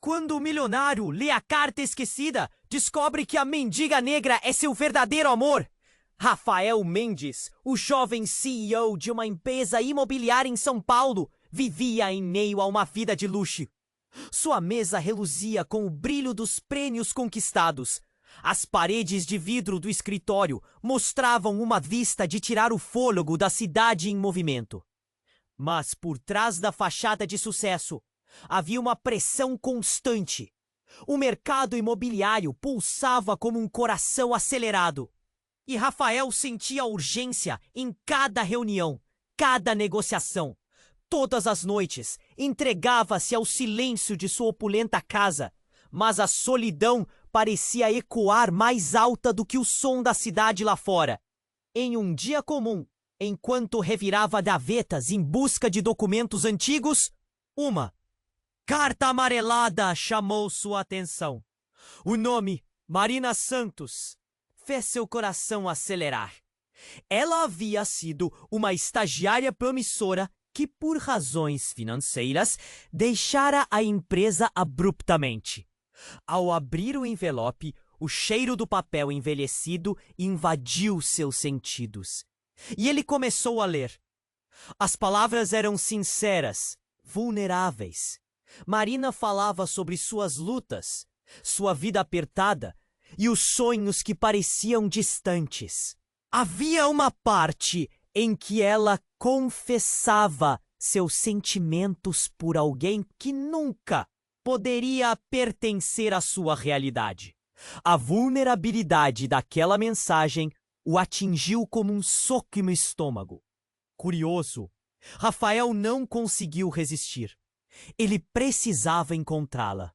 Quando o milionário lê a carta esquecida, descobre que a mendiga negra é seu verdadeiro amor. Rafael Mendes, o jovem CEO de uma empresa imobiliária em São Paulo, vivia em meio a uma vida de luxo. Sua mesa reluzia com o brilho dos prêmios conquistados. As paredes de vidro do escritório mostravam uma vista de tirar o fôlego da cidade em movimento. Mas por trás da fachada de sucesso, havia uma pressão constante. O mercado imobiliário pulsava como um coração acelerado. E Rafael sentia urgência em cada reunião, cada negociação. Todas as noites, entregava-se ao silêncio de sua opulenta casa, mas a solidão parecia ecoar mais alta do que o som da cidade lá fora. Em um dia comum, enquanto revirava gavetas em busca de documentos antigos, uma carta amarelada chamou sua atenção. O nome, Marina Santos, fez seu coração acelerar. Ela havia sido uma estagiária promissora que, por razões financeiras, deixara a empresa abruptamente. Ao abrir o envelope, o cheiro do papel envelhecido invadiu seus sentidos. E ele começou a ler. As palavras eram sinceras, vulneráveis. Marina falava sobre suas lutas, sua vida apertada e os sonhos que pareciam distantes. Havia uma parte em que ela confessava seus sentimentos por alguém que nunca poderia pertencer à sua realidade. A vulnerabilidade daquela mensagem o atingiu como um soco no estômago. Curioso, Rafael não conseguiu resistir. Ele precisava encontrá-la.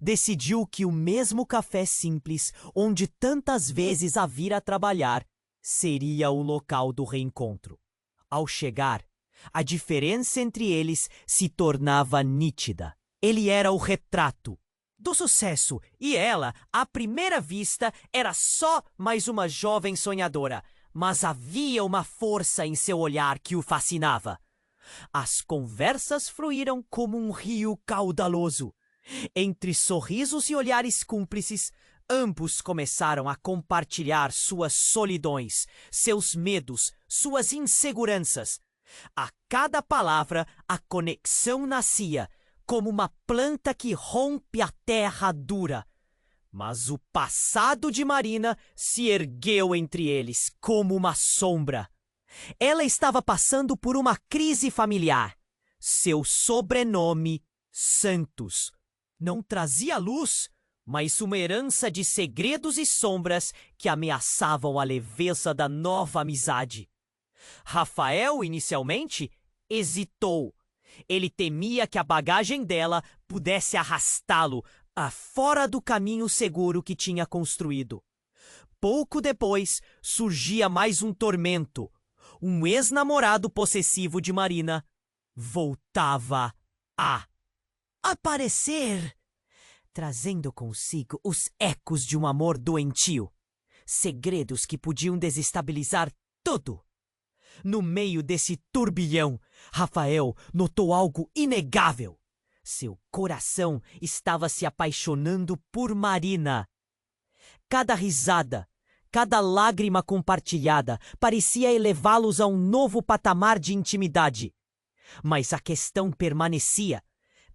Decidiu que o mesmo café simples onde tantas vezes a vira trabalhar seria o local do reencontro. Ao chegar, a diferença entre eles se tornava nítida. Ele era o retrato do sucesso e ela, à primeira vista, era só mais uma jovem sonhadora, mas havia uma força em seu olhar que o fascinava. As conversas fluíram como um rio caudaloso. Entre sorrisos e olhares cúmplices, ambos começaram a compartilhar suas solidões, seus medos, suas inseguranças. A cada palavra, a conexão nascia, como uma planta que rompe a terra dura. Mas o passado de Marina se ergueu entre eles como uma sombra. Ela estava passando por uma crise familiar. Seu sobrenome, Santos, não trazia luz, mas uma herança de segredos e sombras que ameaçavam a leveza da nova amizade. Rafael, inicialmente, hesitou. Ele temia que a bagagem dela pudesse arrastá-lo a fora do caminho seguro que tinha construído. Pouco depois, surgia mais um tormento. Um ex-namorado possessivo de Marina voltava a aparecer, trazendo consigo os ecos de um amor doentio, segredos que podiam desestabilizar tudo. No meio desse turbilhão, Rafael notou algo inegável. Seu coração estava se apaixonando por Marina. Cada risada, cada lágrima compartilhada parecia elevá-los a um novo patamar de intimidade. Mas a questão permanecia,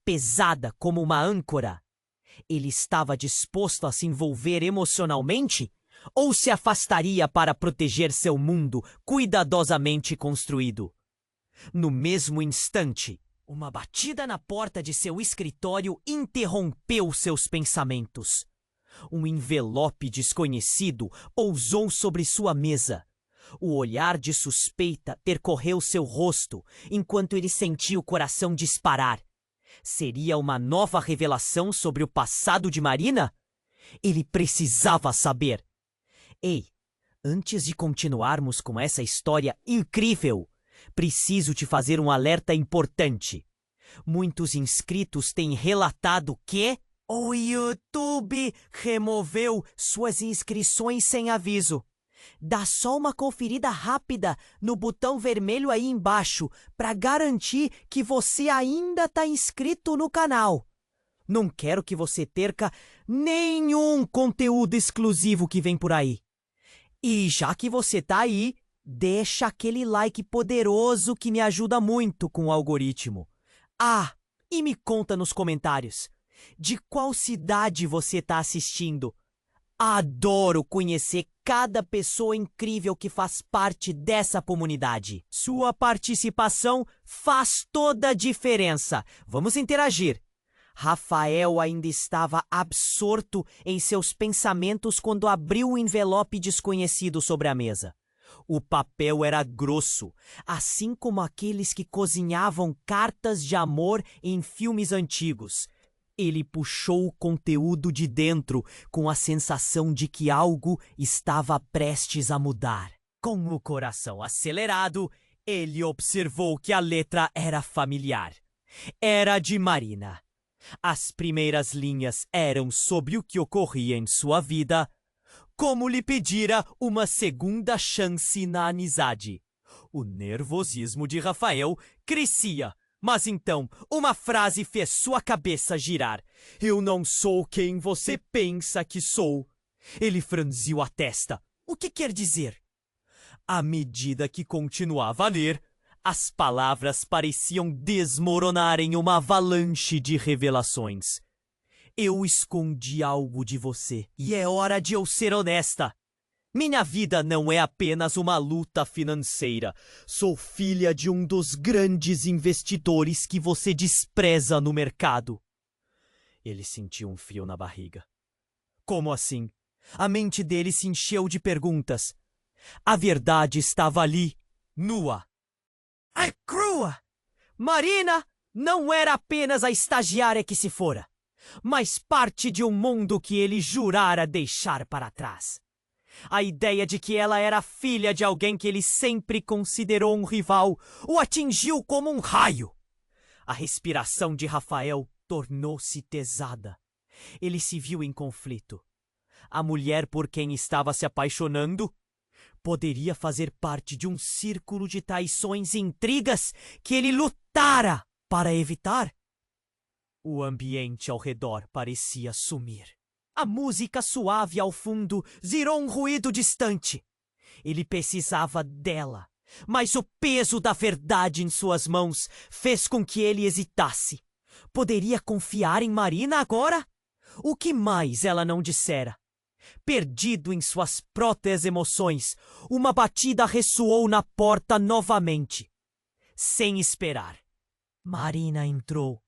pesada como uma âncora. Ele estava disposto a se envolver emocionalmente? Ou se afastaria para proteger seu mundo cuidadosamente construído? No mesmo instante, uma batida na porta de seu escritório interrompeu seus pensamentos. Um envelope desconhecido pousou sobre sua mesa. O olhar de suspeita percorreu seu rosto enquanto ele sentia o coração disparar. Seria uma nova revelação sobre o passado de Marina? Ele precisava saber. Ei, antes de continuarmos com essa história incrível, preciso te fazer um alerta importante. Muitos inscritos têm relatado que o YouTube removeu suas inscrições sem aviso. Dá só uma conferida rápida no botão vermelho aí embaixo para garantir que você ainda está inscrito no canal. Não quero que você perca nenhum conteúdo exclusivo que vem por aí. E já que você tá aí, deixa aquele like poderoso que me ajuda muito com o algoritmo. Ah, e me conta nos comentários, de qual cidade você tá assistindo? Adoro conhecer cada pessoa incrível que faz parte dessa comunidade. Sua participação faz toda a diferença. Vamos interagir. Rafael ainda estava absorto em seus pensamentos quando abriu o envelope desconhecido sobre a mesa. O papel era grosso, assim como aqueles que cozinhavam cartas de amor em filmes antigos. Ele puxou o conteúdo de dentro com a sensação de que algo estava prestes a mudar. Com o coração acelerado, ele observou que a letra era familiar. Era de Marina. As primeiras linhas eram sobre o que ocorria em sua vida, como lhe pedira uma segunda chance na amizade. O nervosismo de Rafael crescia, mas então uma frase fez sua cabeça girar. Eu não sou quem você pensa que sou. Ele franziu a testa. O que quer dizer? À medida que continuava a ler, as palavras pareciam desmoronar em uma avalanche de revelações. Eu escondi algo de você e é hora de eu ser honesta. Minha vida não é apenas uma luta financeira. Sou filha de um dos grandes investidores que você despreza no mercado. Ele sentiu um frio na barriga. Como assim? A mente dele se encheu de perguntas. A verdade estava ali, nua. É crua! Marina não era apenas a estagiária que se fora, mas parte de um mundo que ele jurara deixar para trás. A ideia de que ela era filha de alguém que ele sempre considerou um rival o atingiu como um raio. A respiração de Rafael tornou-se pesada. Ele se viu em conflito. A mulher por quem estava se apaixonando poderia fazer parte de um círculo de traições e intrigas que ele lutara para evitar. O ambiente ao redor parecia sumir. A música suave ao fundo zirou um ruído distante. Ele precisava dela, mas o peso da verdade em suas mãos fez com que ele hesitasse. Poderia confiar em Marina agora? O que mais ela não dissera? Perdido em suas próprias emoções, uma batida ressoou na porta novamente. Sem esperar, Marina entrou.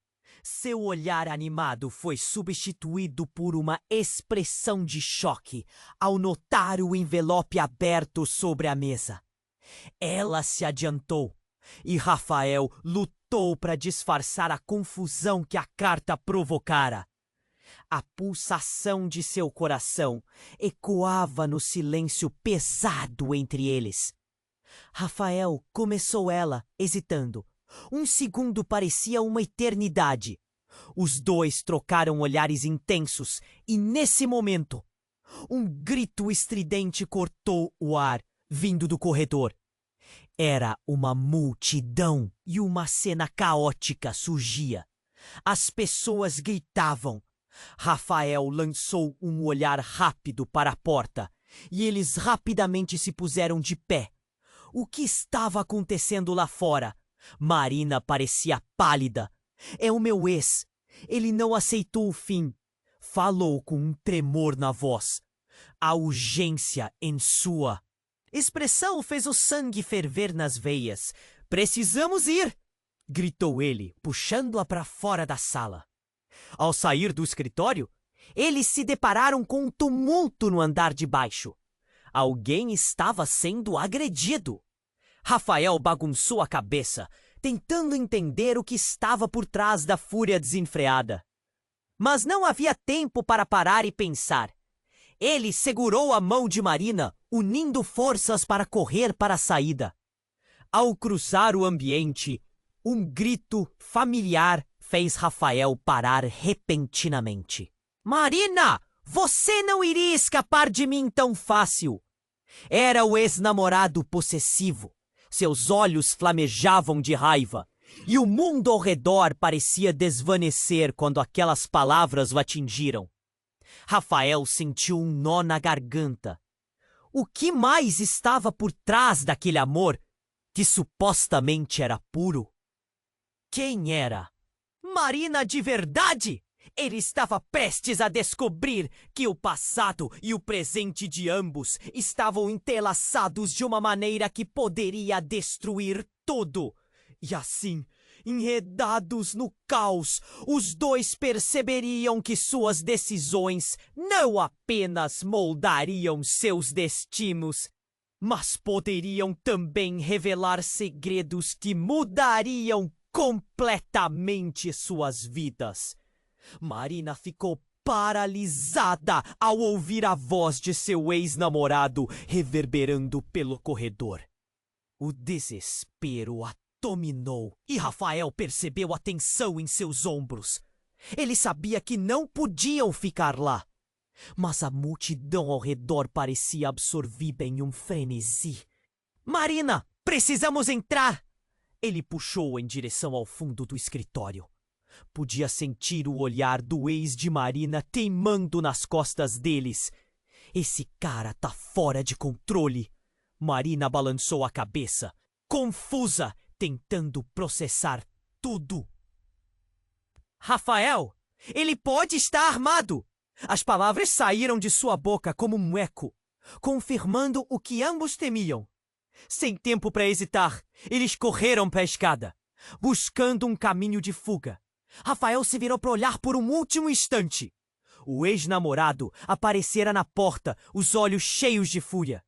Seu olhar animado foi substituído por uma expressão de choque ao notar o envelope aberto sobre a mesa. Ela se adiantou e Rafael lutou para disfarçar a confusão que a carta provocara. A pulsação de seu coração ecoava no silêncio pesado entre eles. Rafael começou ela, hesitando. Um segundo parecia uma eternidade. Os dois trocaram olhares intensos e, nesse momento, um grito estridente cortou o ar, vindo do corredor. Era uma multidão e uma cena caótica surgia. As pessoas gritavam. Rafael lançou um olhar rápido para a porta e eles rapidamente se puseram de pé. O que estava acontecendo lá fora? Marina parecia pálida. É o meu ex. Ele não aceitou o fim. Falou com um tremor na voz. A urgência em sua expressão fez o sangue ferver nas veias. Precisamos ir! Gritou ele, puxando-a para fora da sala. Ao sair do escritório, eles se depararam com um tumulto no andar de baixo. Alguém estava sendo agredido. Rafael bagunçou a cabeça, tentando entender o que estava por trás da fúria desenfreada. Mas não havia tempo para parar e pensar. Ele segurou a mão de Marina, unindo forças para correr para a saída. Ao cruzar o ambiente, um grito familiar fez Rafael parar repentinamente. Marina, você não iria escapar de mim tão fácil. Era o ex-namorado possessivo. Seus olhos flamejavam de raiva. E o mundo ao redor parecia desvanecer quando aquelas palavras o atingiram. Rafael sentiu um nó na garganta. O que mais estava por trás daquele amor que supostamente era puro? Quem era? Marina de verdade? Ele estava prestes a descobrir que o passado e o presente de ambos estavam entrelaçados de uma maneira que poderia destruir tudo. E assim, enredados no caos, os dois perceberiam que suas decisões não apenas moldariam seus destinos, mas poderiam também revelar segredos que mudariam completamente suas vidas. Marina ficou paralisada ao ouvir a voz de seu ex-namorado reverberando pelo corredor. O desespero a dominou e Rafael percebeu a tensão em seus ombros. Ele sabia que não podiam ficar lá, mas a multidão ao redor parecia absorvida em um frenesi. Marina, precisamos entrar! Ele puxou em direção ao fundo do escritório. Podia sentir o olhar do ex de Marina teimando nas costas deles. Esse cara tá fora de controle. Marina balançou a cabeça, confusa, tentando processar tudo. Rafael, ele pode estar armado! As palavras saíram de sua boca como um eco, confirmando o que ambos temiam. Sem tempo para hesitar, eles correram para a escada, buscando um caminho de fuga. Rafael se virou para olhar por um último instante. O ex-namorado aparecera na porta, os olhos cheios de fúria.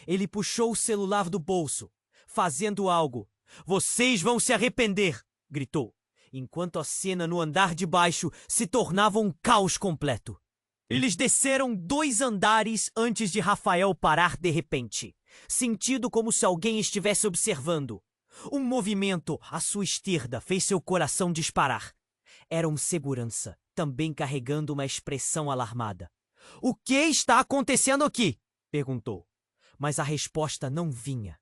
Ele puxou o celular do bolso, fazendo algo. "Vocês vão se arrepender!" gritou, enquanto a cena no andar de baixo se tornava um caos completo. Eles desceram 2 andares antes de Rafael parar de repente, sentindo como se alguém estivesse observando. Um movimento à sua esquerda fez seu coração disparar. Era um segurança, também carregando uma expressão alarmada. "O que está acontecendo aqui?" perguntou. Mas a resposta não vinha.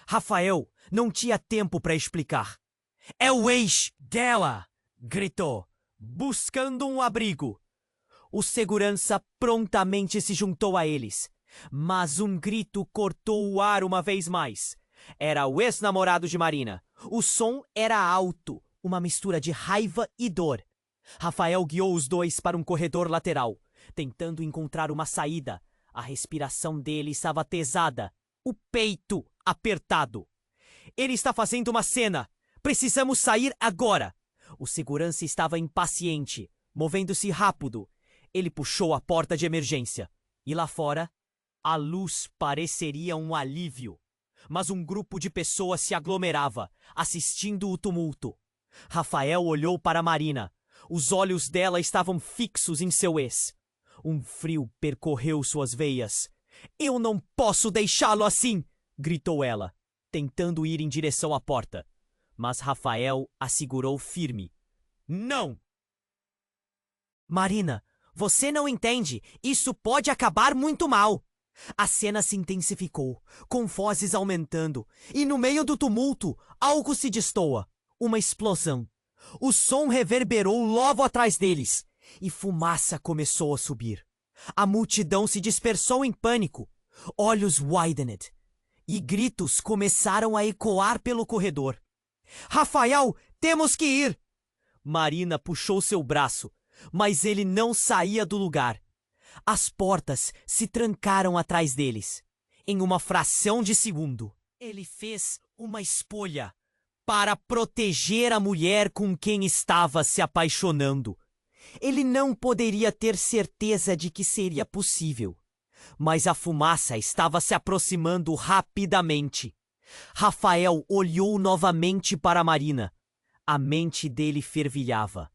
Rafael não tinha tempo para explicar. "É o ex dela!" gritou, buscando um abrigo. O segurança prontamente se juntou a eles, mas um grito cortou o ar uma vez mais. Era o ex-namorado de Marina. O som era alto, uma mistura de raiva e dor. Rafael guiou os dois para um corredor lateral, tentando encontrar uma saída. A respiração dele estava pesada, o peito apertado. "Ele está fazendo uma cena! Precisamos sair agora!" O segurança estava impaciente, movendo-se rápido. Ele puxou a porta de emergência. E lá fora, a luz pareceria um alívio. Mas um grupo de pessoas se aglomerava, assistindo o tumulto. Rafael olhou para Marina. Os olhos dela estavam fixos em seu ex. Um frio percorreu suas veias. "Eu não posso deixá-lo assim!" gritou ela, tentando ir em direção à porta. Mas Rafael a segurou firme. "Não!" "Marina, você não entende. Isso pode acabar muito mal." A cena se intensificou, com vozes aumentando, e no meio do tumulto, algo se destoa. Uma explosão. O som reverberou logo atrás deles, e fumaça começou a subir. A multidão se dispersou em pânico, olhos widened, e gritos começaram a ecoar pelo corredor. "Rafael, temos que ir!" Marina puxou seu braço, mas ele não saía do lugar. As portas se trancaram atrás deles. Em uma fração de segundo, ele fez uma escolha para proteger a mulher com quem estava se apaixonando. Ele não poderia ter certeza de que seria possível, mas a fumaça estava se aproximando rapidamente. Rafael olhou novamente para Marina. A mente dele fervilhava.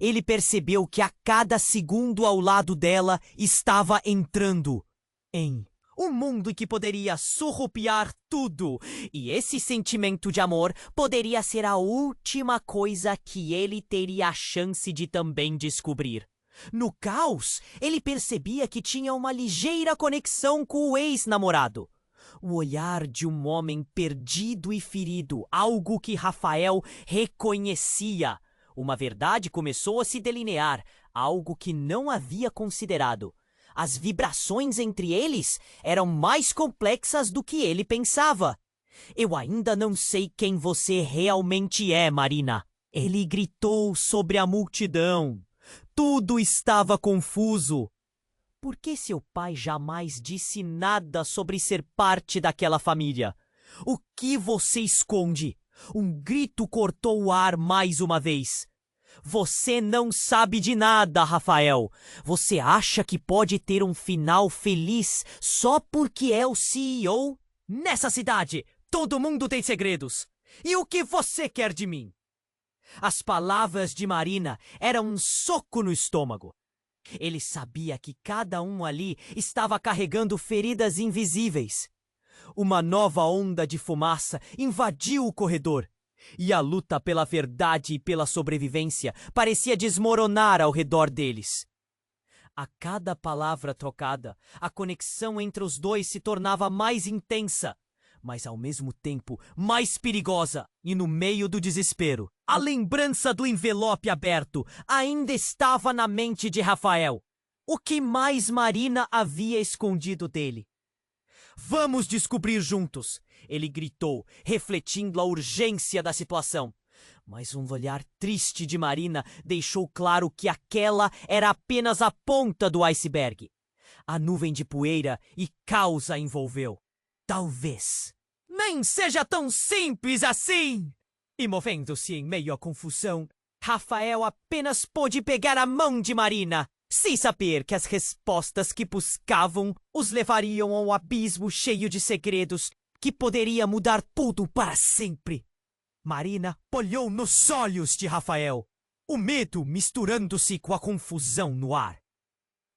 Ele percebeu que a cada segundo ao lado dela estava entrando em um mundo que poderia surrupiar tudo. E esse sentimento de amor poderia ser a última coisa que ele teria a chance de também descobrir. No caos, ele percebia que tinha uma ligeira conexão com o ex-namorado. O olhar de um homem perdido e ferido, algo que Rafael reconhecia. Uma verdade começou a se delinear, algo que não havia considerado. As vibrações entre eles eram mais complexas do que ele pensava. Eu ainda não sei quem você realmente é, Marina. Ele gritou sobre a multidão. Tudo estava confuso. Por que seu pai jamais disse nada sobre ser parte daquela família? O que você esconde? Um grito cortou o ar mais uma vez. Você não sabe de nada, Rafael. Você acha que pode ter um final feliz só porque é o CEO? Nessa cidade, todo mundo tem segredos. E o que você quer de mim? As palavras de Marina eram um soco no estômago. Ele sabia que cada um ali estava carregando feridas invisíveis. Uma nova onda de fumaça invadiu o corredor, e a luta pela verdade e pela sobrevivência parecia desmoronar ao redor deles. A cada palavra trocada, a conexão entre os dois se tornava mais intensa, mas ao mesmo tempo mais perigosa, e no meio do desespero, a lembrança do envelope aberto ainda estava na mente de Rafael. O que mais Marina havia escondido dele? Vamos descobrir juntos, ele gritou, refletindo a urgência da situação. Mas um olhar triste de Marina deixou claro que aquela era apenas a ponta do iceberg. A nuvem de poeira e caos a envolveu. Talvez nem seja tão simples assim! E movendo-se em meio à confusão, Rafael apenas pôde pegar a mão de Marina, sem saber que as respostas que buscavam os levariam a um abismo cheio de segredos que poderia mudar tudo para sempre. Marina olhou nos olhos de Rafael, o medo misturando-se com a confusão no ar.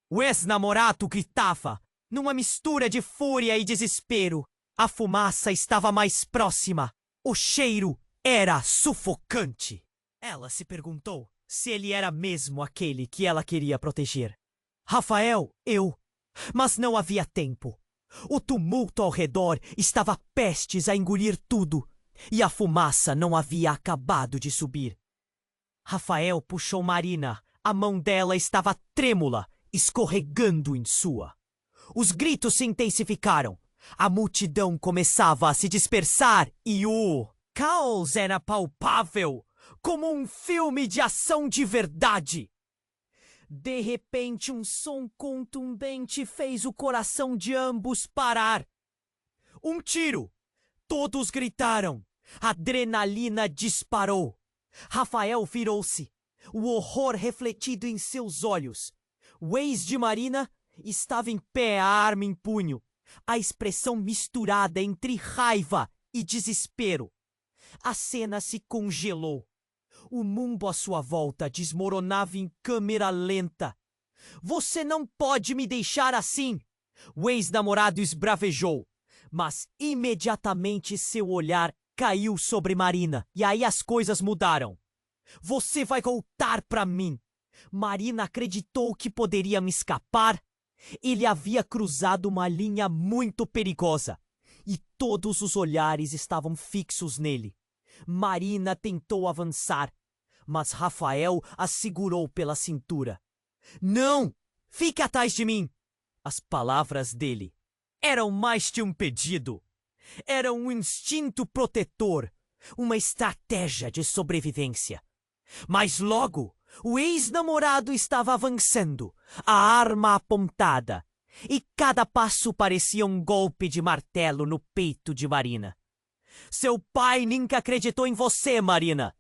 O ex-namorado gritava, numa mistura de fúria e desespero. A fumaça estava mais próxima. O cheiro era sufocante. Ela se perguntou se ele era mesmo aquele que ela queria proteger. Rafael, Mas não havia tempo. O tumulto ao redor estava prestes a engolir tudo, e a fumaça não havia acabado de subir. Rafael puxou Marina. A mão dela estava trêmula, escorregando em sua. Os gritos se intensificaram. A multidão começava a se dispersar e o caos era palpável, como um filme de ação de verdade. De repente, um som contundente fez o coração de ambos parar. Um tiro! Todos gritaram. A adrenalina disparou. Rafael virou-se, o horror refletido em seus olhos. O ex de Marina estava em pé, a arma em punho. A expressão misturada entre raiva e desespero. A cena se congelou. O mundo à sua volta desmoronava em câmera lenta. Você não pode me deixar assim! O ex-namorado esbravejou, mas imediatamente seu olhar caiu sobre Marina. E aí as coisas mudaram. Você vai voltar para mim! Marina acreditou que poderia me escapar. Ele havia cruzado uma linha muito perigosa e todos os olhares estavam fixos nele. Marina tentou avançar, mas Rafael a segurou pela cintura. Não! Fique atrás de mim! As palavras dele eram mais que um pedido. Era um instinto protetor, uma estratégia de sobrevivência. Mas logo, o ex-namorado estava avançando, a arma apontada, e cada passo parecia um golpe de martelo no peito de Marina. Seu pai nunca acreditou em você, Marina!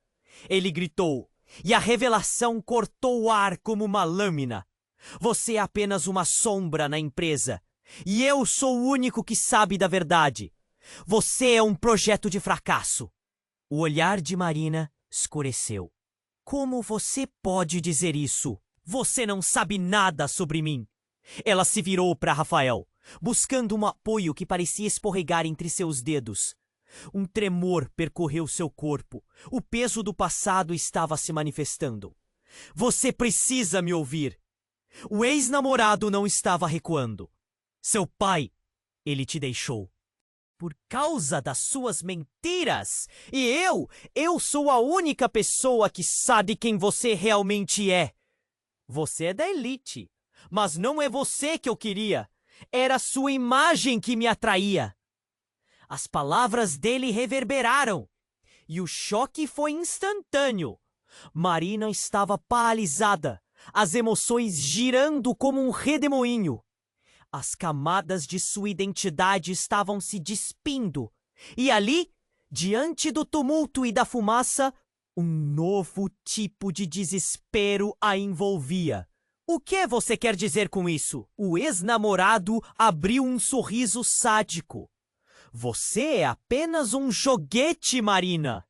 Ele gritou, e a revelação cortou o ar como uma lâmina. Você é apenas uma sombra na empresa, e eu sou o único que sabe da verdade. Você é um projeto de fracasso. O olhar de Marina escureceu. Como você pode dizer isso? Você não sabe nada sobre mim. Ela se virou para Rafael, buscando um apoio que parecia escorregar entre seus dedos. Um tremor percorreu seu corpo. O peso do passado estava se manifestando. Você precisa me ouvir. O ex-namorado não estava recuando. Seu pai, ele te deixou. por causa das suas mentiras. E eu sou a única pessoa que sabe quem você realmente é. Você é da elite, mas não é você que eu queria. Era sua imagem que me atraía. As palavras dele reverberaram, e o choque foi instantâneo. Marina estava paralisada, as emoções girando como um redemoinho. As camadas de sua identidade estavam se despindo, e ali, diante do tumulto e da fumaça, um novo tipo de desespero a envolvia. O que você quer dizer com isso? O ex-namorado abriu um sorriso sádico. Você é apenas um joguete, Marina.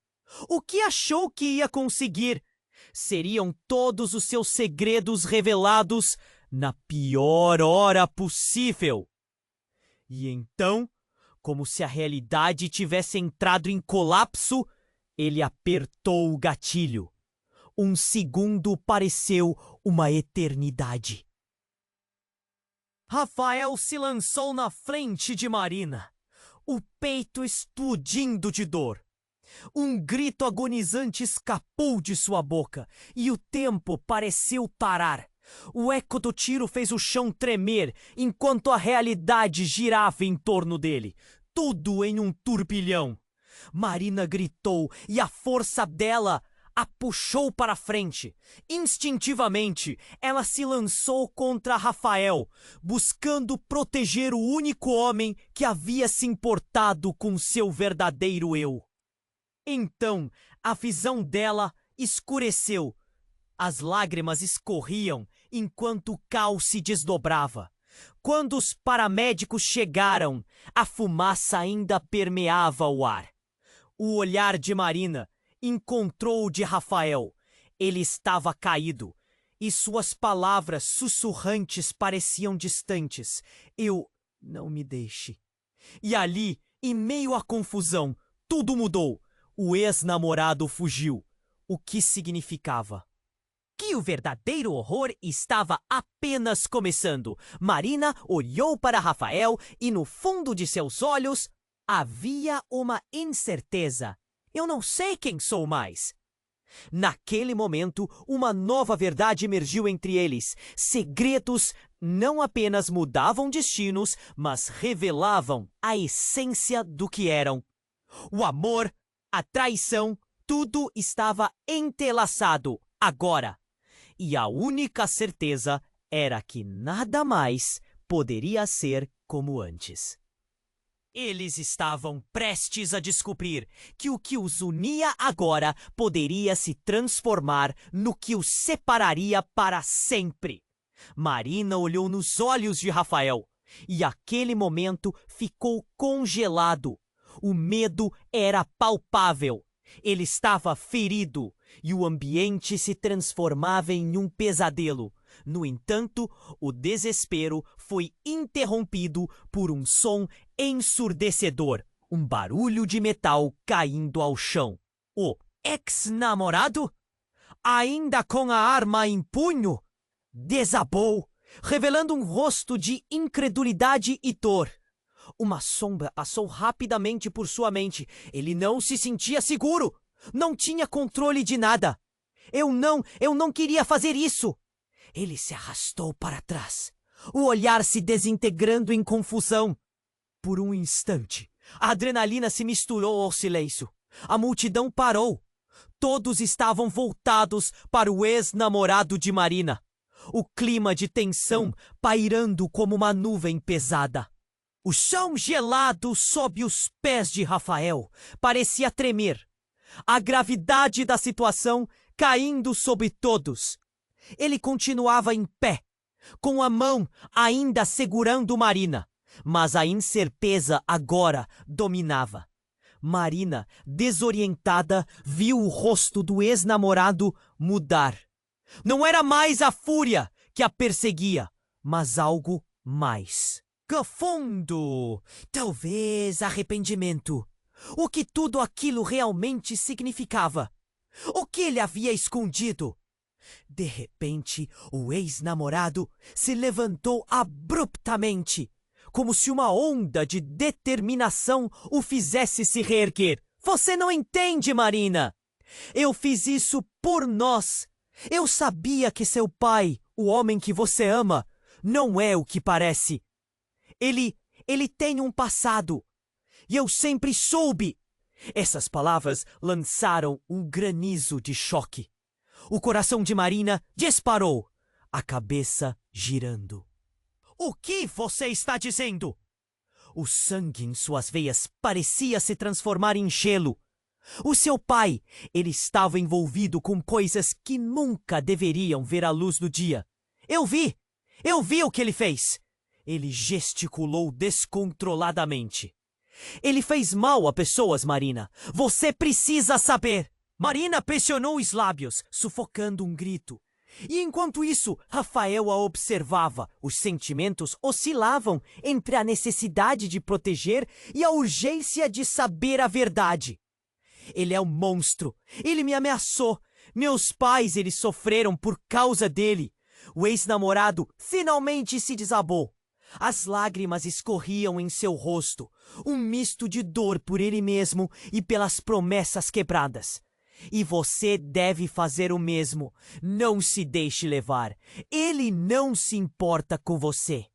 O que achou que ia conseguir? Seriam todos os seus segredos revelados na pior hora possível. E então, como se a realidade tivesse entrado em colapso, ele apertou o gatilho. Um segundo pareceu uma eternidade. Rafael se lançou na frente de Marina, o peito explodindo de dor. Um grito agonizante escapou de sua boca e o tempo pareceu parar. O eco do tiro fez o chão tremer enquanto a realidade girava em torno dele, tudo em um turbilhão. Marina gritou e a força dela a puxou para frente. Instintivamente, ela se lançou contra Rafael, buscando proteger o único homem que havia se importado com seu verdadeiro eu. Então, a visão dela escureceu. As lágrimas escorriam enquanto o caos se desdobrava. Quando os paramédicos chegaram, a fumaça ainda permeava o ar. O olhar de Marina encontrou o de Rafael. Ele estava caído, e suas palavras sussurrantes pareciam distantes. Eu não me deixe. E ali, em meio à confusão, tudo mudou. O ex-namorado fugiu. O que significava? Que o verdadeiro horror estava apenas começando. Marina olhou para Rafael e no fundo de seus olhos havia uma incerteza. Eu não sei quem sou mais. Naquele momento, uma nova verdade emergiu entre eles. Segredos não apenas mudavam destinos, mas revelavam a essência do que eram. O amor, a traição, tudo estava entrelaçado agora. E a única certeza era que nada mais poderia ser como antes. Eles estavam prestes a descobrir que o que os unia agora poderia se transformar no que os separaria para sempre. Marina olhou nos olhos de Rafael e aquele momento ficou congelado. O medo era palpável. Ele estava ferido e o ambiente se transformava em um pesadelo. No entanto, o desespero foi interrompido por um som ensurdecedor, um barulho de metal caindo ao chão. O ex-namorado, ainda com a arma em punho, desabou, revelando um rosto de incredulidade e dor. Uma sombra passou rapidamente por sua mente. Ele não se sentia seguro. Não tinha controle de nada. Eu não queria fazer isso. Ele se arrastou para trás, o olhar se desintegrando em confusão. Por um instante, a adrenalina se misturou ao silêncio. A multidão parou. Todos estavam voltados para o ex-namorado de Marina. O clima de tensão pairando como uma nuvem pesada. O chão gelado sob os pés de Rafael parecia tremer. A gravidade da situação caindo sobre todos. Ele continuava em pé, com a mão ainda segurando Marina, mas a incerteza agora dominava. Marina, desorientada, viu o rosto do ex-namorado mudar. Não era mais a fúria que a perseguia, mas algo mais. Profundo, talvez arrependimento. O que tudo aquilo realmente significava? O que ele havia escondido? De repente, o ex-namorado se levantou abruptamente, como se uma onda de determinação o fizesse se reerguer. Você não entende, Marina. Eu fiz isso por nós. Eu sabia que seu pai, o homem que você ama, não é o que parece. Ele tem um passado. E eu sempre soube. Essas palavras lançaram um granizo de choque. O coração de Marina disparou, a cabeça girando. O que você está dizendo? O sangue em suas veias parecia se transformar em gelo. O seu pai, ele estava envolvido com coisas que nunca deveriam ver a luz do dia. Eu vi o que ele fez. Ele gesticulou descontroladamente. Ele fez mal a pessoas, Marina. Você precisa saber. Marina pressionou os lábios, sufocando um grito. E enquanto isso, Rafael a observava. Os sentimentos oscilavam entre a necessidade de proteger e a urgência de saber a verdade. Ele é um monstro. Ele me ameaçou. Meus pais, eles sofreram por causa dele. O ex-namorado finalmente se desabou. As lágrimas escorriam em seu rosto, um misto de dor por ele mesmo e pelas promessas quebradas. E você deve fazer o mesmo. Não se deixe levar. Ele não se importa com você.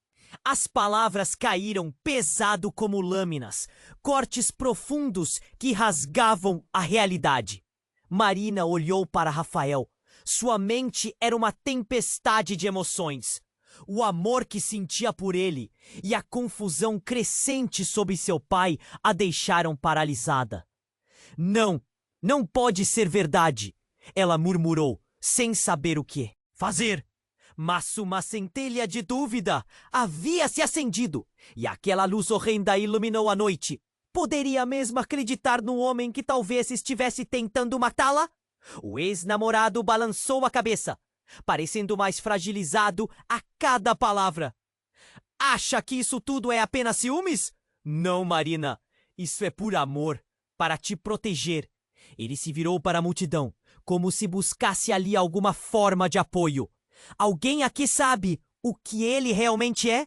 As palavras caíram pesado como lâminas, cortes profundos que rasgavam a realidade. Marina olhou para Rafael. Sua mente era uma tempestade de emoções. O amor que sentia por ele e a confusão crescente sobre seu pai a deixaram paralisada. Não pode ser verdade, ela murmurou, sem saber o que fazer. Mas uma centelha de dúvida havia se acendido, e aquela luz horrenda iluminou a noite. Poderia mesmo acreditar no homem que talvez estivesse tentando matá-la? O ex-namorado balançou a cabeça, parecendo mais fragilizado a cada palavra. Acha que isso tudo é apenas ciúmes? Não, Marina. Isso é por amor, para te proteger. Ele se virou para a multidão, como se buscasse ali alguma forma de apoio. Alguém aqui sabe o que ele realmente é?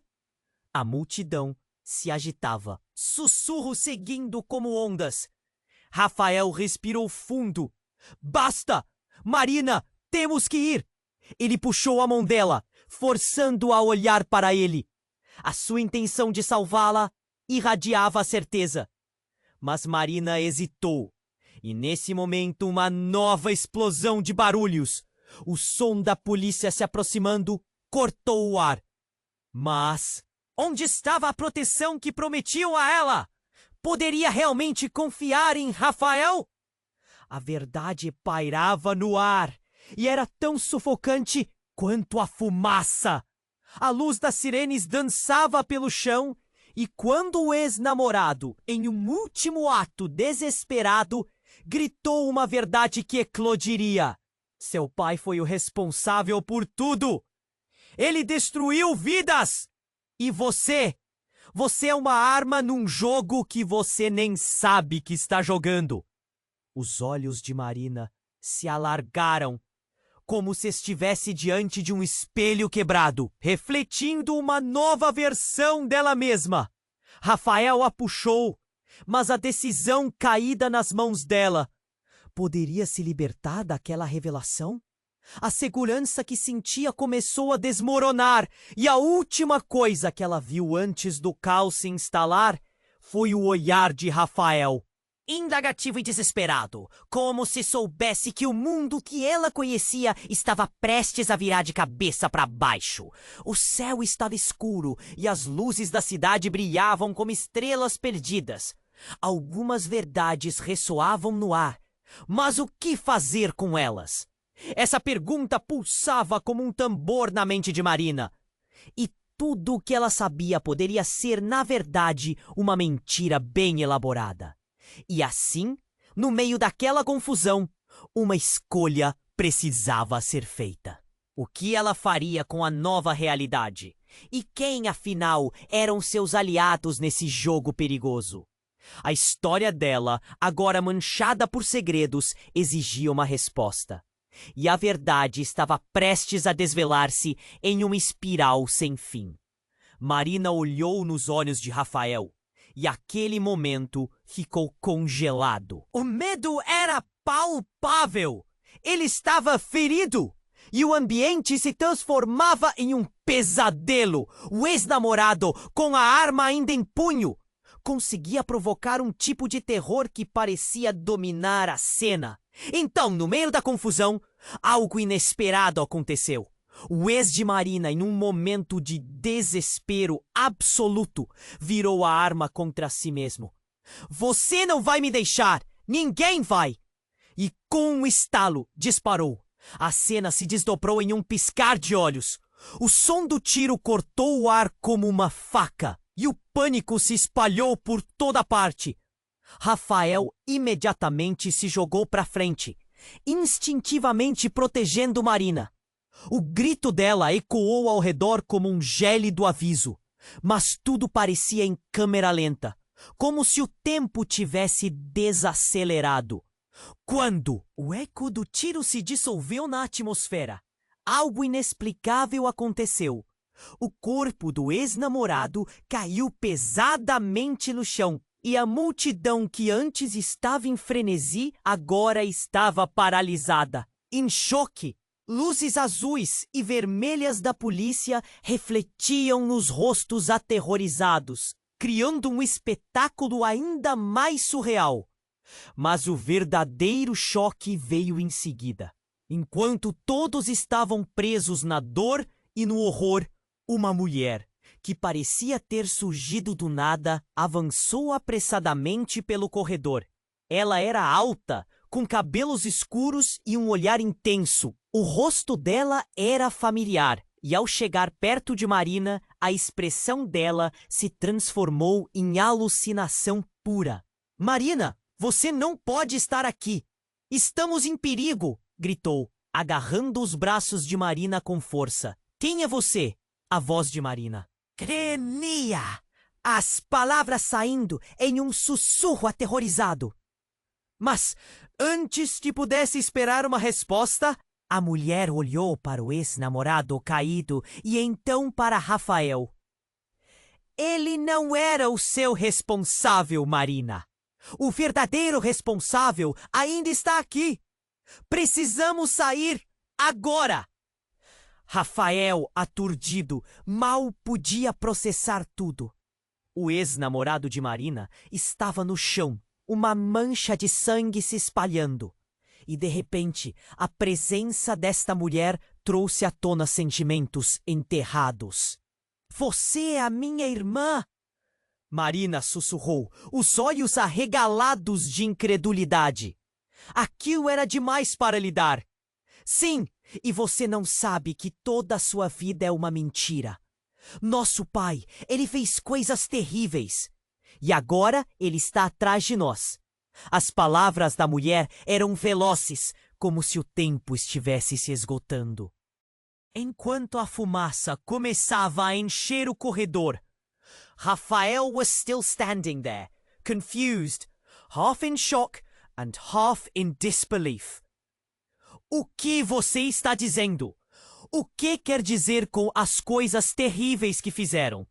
A multidão se agitava, sussurros seguindo como ondas. Rafael respirou fundo. Basta! Marina, temos que ir! Ele puxou a mão dela, forçando-a a olhar para ele. A sua intenção de salvá-la irradiava a certeza. Mas Marina hesitou. E nesse momento uma nova explosão de barulhos. O som da polícia se aproximando cortou o ar. Mas onde estava a proteção que prometiam a ela? Poderia realmente confiar em Rafael? A verdade pairava no ar e era tão sufocante quanto a fumaça. A luz das sirenes dançava pelo chão e quando o ex-namorado, em um último ato desesperado, gritou uma verdade que eclodiria. Seu pai foi o responsável por tudo. Ele destruiu vidas. E você é uma arma num jogo que você nem sabe que está jogando. Os olhos de Marina se alargaram, como se estivesse diante de um espelho quebrado, refletindo uma nova versão dela mesma. Rafael a puxou, mas a decisão caída nas mãos dela. Poderia se libertar daquela revelação? A segurança que sentia começou a desmoronar, e a última coisa que ela viu antes do caos se instalar foi o olhar de Rafael. Indagativo e desesperado, como se soubesse que o mundo que ela conhecia estava prestes a virar de cabeça para baixo. O céu estava escuro e as luzes da cidade brilhavam como estrelas perdidas. Algumas verdades ressoavam no ar, mas o que fazer com elas? Essa pergunta pulsava como um tambor na mente de Marina. E tudo o que ela sabia poderia ser, na verdade, uma mentira bem elaborada. E assim, no meio daquela confusão, uma escolha precisava ser feita. O que ela faria com a nova realidade? E quem, afinal, eram seus aliados nesse jogo perigoso? A história dela, agora manchada por segredos, exigia uma resposta. E a verdade estava prestes a desvelar-se em uma espiral sem fim. Marina olhou nos olhos de Rafael e aquele momento ficou congelado. O medo era palpável. Ele estava ferido e o ambiente se transformava em um pesadelo. O ex-namorado, com a arma ainda em punho, conseguia provocar um tipo de terror que parecia dominar a cena. Então, no meio da confusão, algo inesperado aconteceu. O ex de Marina, em um momento de desespero absoluto, virou a arma contra si mesmo. Você não vai me deixar! Ninguém vai! E com um estalo, disparou. A cena se desdobrou em um piscar de olhos. O som do tiro cortou o ar como uma faca. E o pânico se espalhou por toda parte. Rafael imediatamente se jogou para frente, instintivamente protegendo Marina. O grito dela ecoou ao redor como um gélido aviso, mas tudo parecia em câmera lenta, como se o tempo tivesse desacelerado. Quando o eco do tiro se dissolveu na atmosfera, algo inexplicável aconteceu. O corpo do ex-namorado caiu pesadamente no chão e a multidão que antes estava em frenesi agora estava paralisada, em choque. Luzes azuis e vermelhas da polícia refletiam nos rostos aterrorizados, criando um espetáculo ainda mais surreal. Mas o verdadeiro choque veio em seguida. Enquanto todos estavam presos na dor e no horror, uma mulher, que parecia ter surgido do nada, avançou apressadamente pelo corredor. Ela era alta, com cabelos escuros e um olhar intenso. O rosto dela era familiar, e ao chegar perto de Marina, a expressão dela se transformou em alucinação pura. Marina, você não pode estar aqui! Estamos em perigo! Gritou, agarrando os braços de Marina com força. Quem é você? A voz de Marina. Crenia! As palavras saindo em um sussurro aterrorizado. Mas, antes que pudesse esperar uma resposta, a mulher olhou para o ex-namorado caído e então para Rafael. Ele não era o seu responsável, Marina. O verdadeiro responsável ainda está aqui. Precisamos sair agora. Rafael, aturdido, mal podia processar tudo. O ex-namorado de Marina estava no chão, uma mancha de sangue se espalhando. E, de repente, a presença desta mulher trouxe à tona sentimentos enterrados. Você é a minha irmã! Marina sussurrou, os olhos arregalados de incredulidade. Aquilo era demais para lidar. Sim, e você não sabe que toda a sua vida é uma mentira. Nosso pai, ele fez coisas terríveis. E agora ele está atrás de nós. As palavras da mulher eram velozes, como se o tempo estivesse se esgotando. Enquanto a fumaça começava a encher o corredor, Rafael was still standing there, confused, half in shock and half in disbelief. O que você está dizendo? O que quer dizer com as coisas terríveis que fizeram?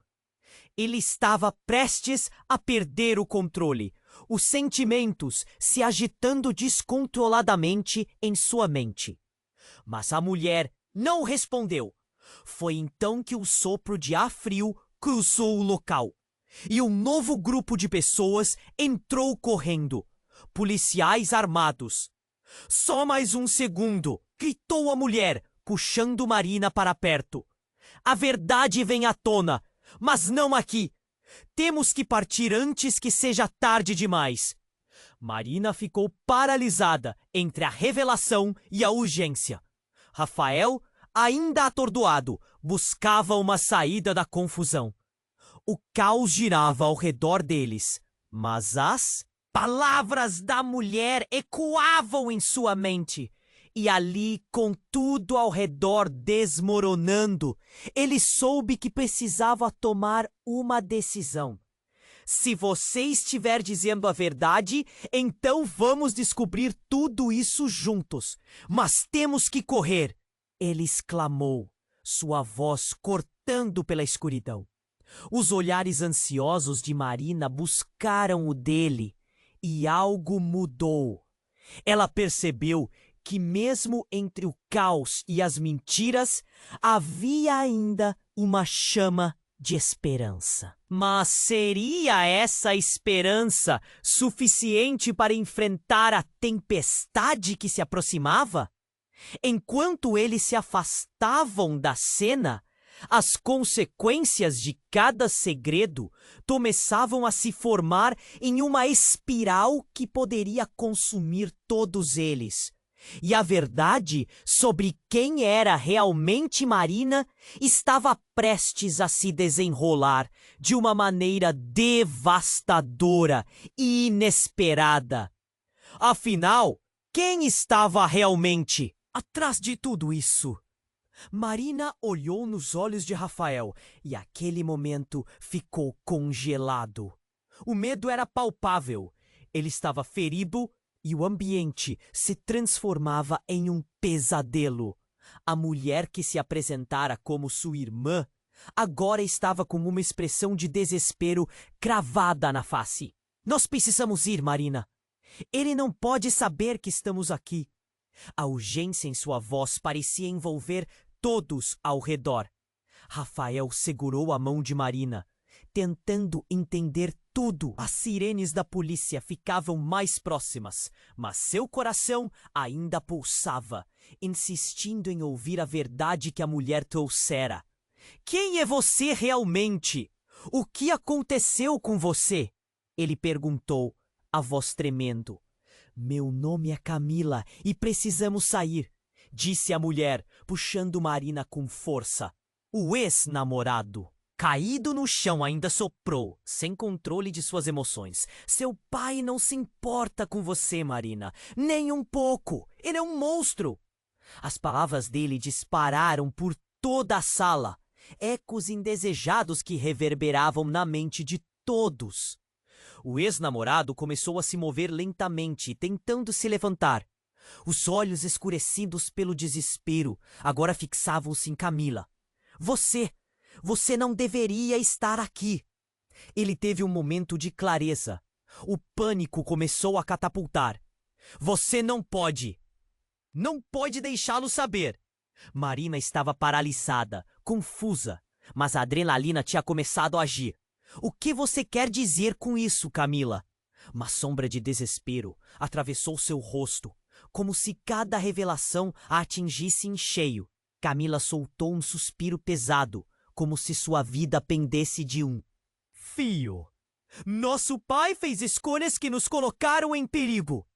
Ele estava prestes a perder o controle, os sentimentos se agitando descontroladamente em sua mente. Mas a mulher não respondeu. Foi então que o sopro de ar frio cruzou o local. E um novo grupo de pessoas entrou correndo. Policiais armados. Só mais um segundo, gritou a mulher, puxando Marina para perto. A verdade vem à tona, mas não aqui. Temos que partir antes que seja tarde demais. Marina ficou paralisada entre a revelação e a urgência. Rafael, ainda atordoado, buscava uma saída da confusão. O caos girava ao redor deles, mas as palavras da mulher ecoavam em sua mente. E ali, com tudo ao redor desmoronando, ele soube que precisava tomar uma decisão. Se você estiver dizendo a verdade, então vamos descobrir tudo isso juntos. Mas temos que correr! Ele exclamou, sua voz cortando pela escuridão. Os olhares ansiosos de Marina buscaram o dele e algo mudou. Ela percebeu que mesmo entre o caos e as mentiras, havia ainda uma chama de esperança. Mas seria essa esperança suficiente para enfrentar a tempestade que se aproximava? Enquanto eles se afastavam da cena, as consequências de cada segredo começavam a se formar em uma espiral que poderia consumir todos eles. E a verdade sobre quem era realmente Marina estava prestes a se desenrolar de uma maneira devastadora e inesperada. Afinal, quem estava realmente atrás de tudo isso? Marina olhou nos olhos de Rafael e aquele momento ficou congelado. O medo era palpável. Ele estava ferido e o ambiente se transformava em um pesadelo. A mulher que se apresentara como sua irmã agora estava com uma expressão de desespero cravada na face. Nós precisamos ir, Marina. Ele não pode saber que estamos aqui. A urgência em sua voz parecia envolver todos ao redor. Rafael segurou a mão de Marina, tentando entender tudo. As sirenes da polícia ficavam mais próximas, mas seu coração ainda pulsava, insistindo em ouvir a verdade que a mulher trouxera. Quem é você realmente? O que aconteceu com você? Ele perguntou, a voz tremendo. Meu nome é Camila e precisamos sair, disse a mulher, puxando Marina com força. O ex-namorado, caído no chão, ainda soprou, sem controle de suas emoções. Seu pai não se importa com você, Marina, nem um pouco. Ele é um monstro. As palavras dele dispararam por toda a sala, ecos indesejados que reverberavam na mente de todos. O ex-namorado começou a se mover lentamente, tentando se levantar. Os olhos escurecidos pelo desespero agora fixavam-se em Camila. Você não deveria estar aqui. Ele teve um momento de clareza. O pânico começou a catapultar. Você não pode. Não pode deixá-lo saber. Marina estava paralisada, confusa, mas a adrenalina tinha começado a agir. O que você quer dizer com isso, Camila? Uma sombra de desespero atravessou seu rosto, como se cada revelação a atingisse em cheio. Camila soltou um suspiro pesado, como se sua vida pendesse de um fio. Nosso pai fez escolhas que nos colocaram em perigo.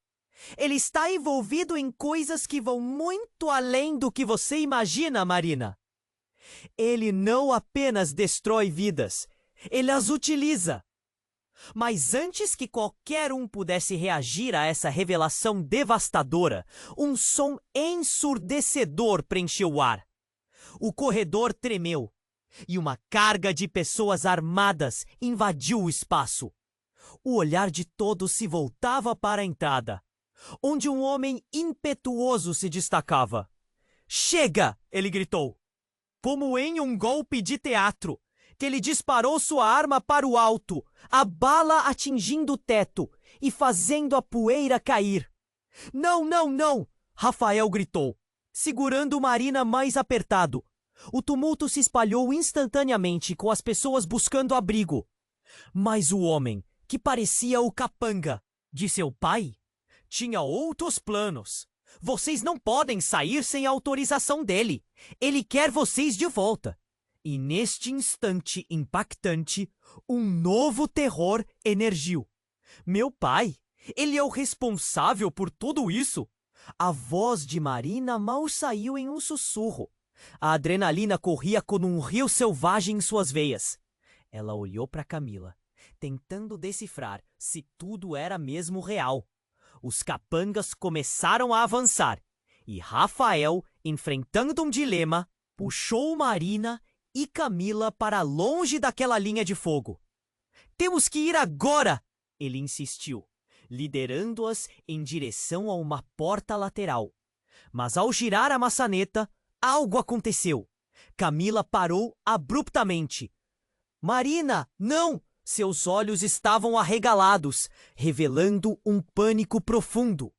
Ele está envolvido em coisas que vão muito além do que você imagina, Marina. Ele não apenas destrói vidas, ele as utiliza. Mas antes que qualquer um pudesse reagir a essa revelação devastadora, um som ensurdecedor preencheu o ar. O corredor tremeu e uma carga de pessoas armadas invadiu o espaço. O olhar de todos se voltava para a entrada, onde um homem impetuoso se destacava. Chega! Ele gritou, como em um golpe de teatro, que ele disparou sua arma para o alto, a bala atingindo o teto e fazendo a poeira cair. Não, não, não! Rafael gritou, segurando Marina mais apertado. O tumulto se espalhou instantaneamente, com as pessoas buscando abrigo. Mas o homem, que parecia o capanga de seu pai, tinha outros planos. Vocês não podem sair sem a autorização dele. Ele quer vocês de volta. E neste instante impactante, um novo terror emergiu. Meu pai? Ele é o responsável por tudo isso? A voz de Marina mal saiu em um sussurro. A adrenalina corria como um rio selvagem em suas veias. Ela olhou para Camila, tentando decifrar se tudo era mesmo real. Os capangas começaram a avançar, e Rafael, enfrentando um dilema, puxou Marina e Camila para longe daquela linha de fogo. Temos que ir agora! Ele insistiu, liderando-as em direção a uma porta lateral. Mas ao girar a maçaneta, algo aconteceu. Camila parou abruptamente. Marina, não! Seus olhos estavam arregalados, revelando um pânico profundo.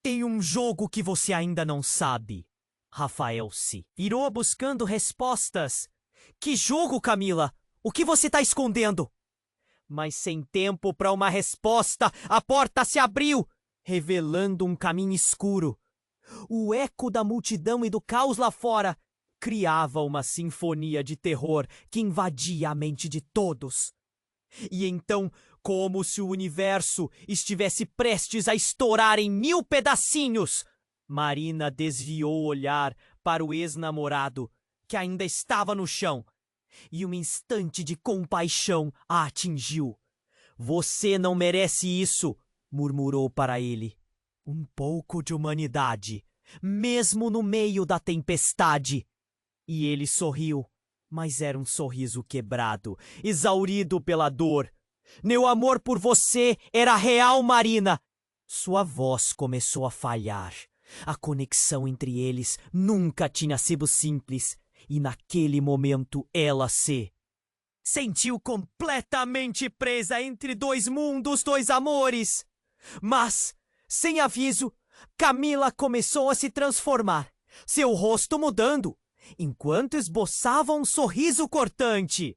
Tem um jogo que você ainda não sabe. Rafael se virou buscando respostas. Que jogo, Camila? O que você está escondendo? Mas sem tempo para uma resposta, a porta se abriu, revelando um caminho escuro. O eco da multidão e do caos lá fora criava uma sinfonia de terror que invadia a mente de todos. E então, como se o universo estivesse prestes a estourar em 1000 pedacinhos, Marina desviou o olhar para o ex-namorado, que ainda estava no chão, e um instante de compaixão a atingiu. Você não merece isso, murmurou para ele. Um pouco de humanidade, mesmo no meio da tempestade. E ele sorriu, mas era um sorriso quebrado, exaurido pela dor. Meu amor por você era real, Marina. Sua voz começou a falhar. A conexão entre eles nunca tinha sido simples, e naquele momento ela se sentiu completamente presa entre dois mundos, dois amores. Mas, sem aviso, Camila começou a se transformar, seu rosto mudando, enquanto esboçava um sorriso cortante.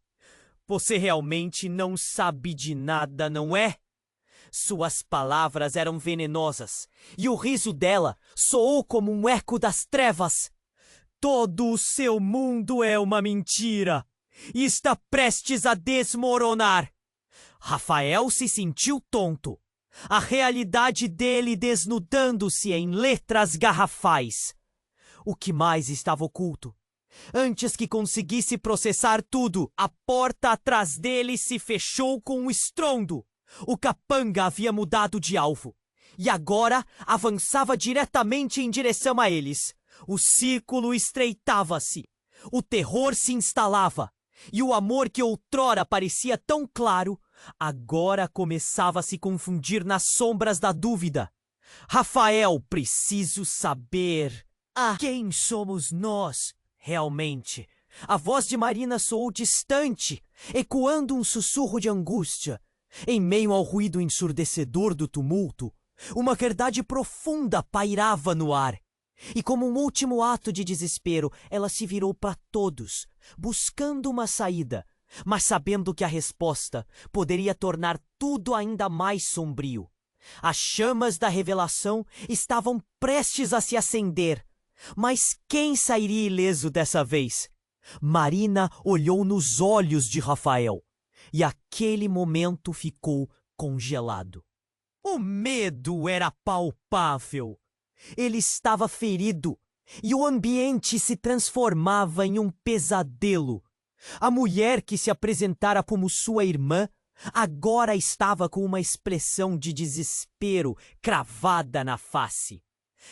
Você realmente não sabe de nada, não é? Suas palavras eram venenosas, e o riso dela soou como um eco das trevas. Todo o seu mundo é uma mentira e está prestes a desmoronar. Rafael se sentiu tonto, a realidade dele desnudando-se em letras garrafais. O que mais estava oculto? Antes que conseguisse processar tudo, a porta atrás dele se fechou com um estrondo. O capanga havia mudado de alvo e agora avançava diretamente em direção a eles. O círculo estreitava-se, o terror se instalava, e o amor que outrora parecia tão claro, agora começava a se confundir nas sombras da dúvida. Rafael, preciso saber quem somos nós, realmente. A voz de Marina soou distante, ecoando um sussurro de angústia. Em meio ao ruído ensurdecedor do tumulto, uma verdade profunda pairava no ar. E como um último ato de desespero, ela se virou para todos, buscando uma saída, mas sabendo que a resposta poderia tornar tudo ainda mais sombrio. As chamas da revelação estavam prestes a se acender, mas quem sairia ileso dessa vez? Marina olhou nos olhos de Rafael, e aquele momento ficou congelado. O medo era palpável. Ele estava ferido, e o ambiente se transformava em um pesadelo. A mulher que se apresentara como sua irmã agora estava com uma expressão de desespero cravada na face.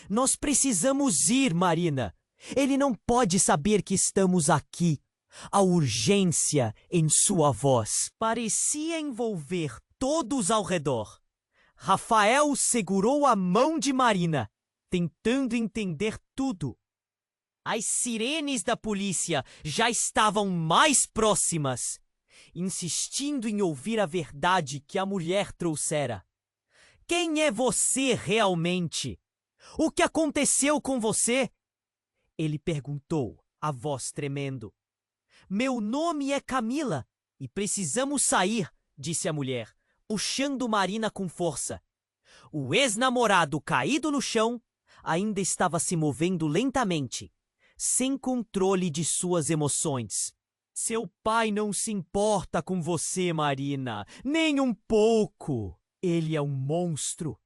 Nós precisamos ir, Marina. Ele não pode saber que estamos aqui. A urgência em sua voz parecia envolver todos ao redor. Rafael segurou a mão de Marina, tentando entender tudo. As sirenes da polícia já estavam mais próximas, insistindo em ouvir a verdade que a mulher trouxera. Quem é você realmente? O que aconteceu com você? Ele perguntou, a voz tremendo. Meu nome é Camila e precisamos sair, disse a mulher, puxando Marina com força. O ex-namorado caído no chão ainda estava se movendo lentamente, sem controle de suas emoções. Seu pai não se importa com você, Marina, nem um pouco. Ele é um monstro.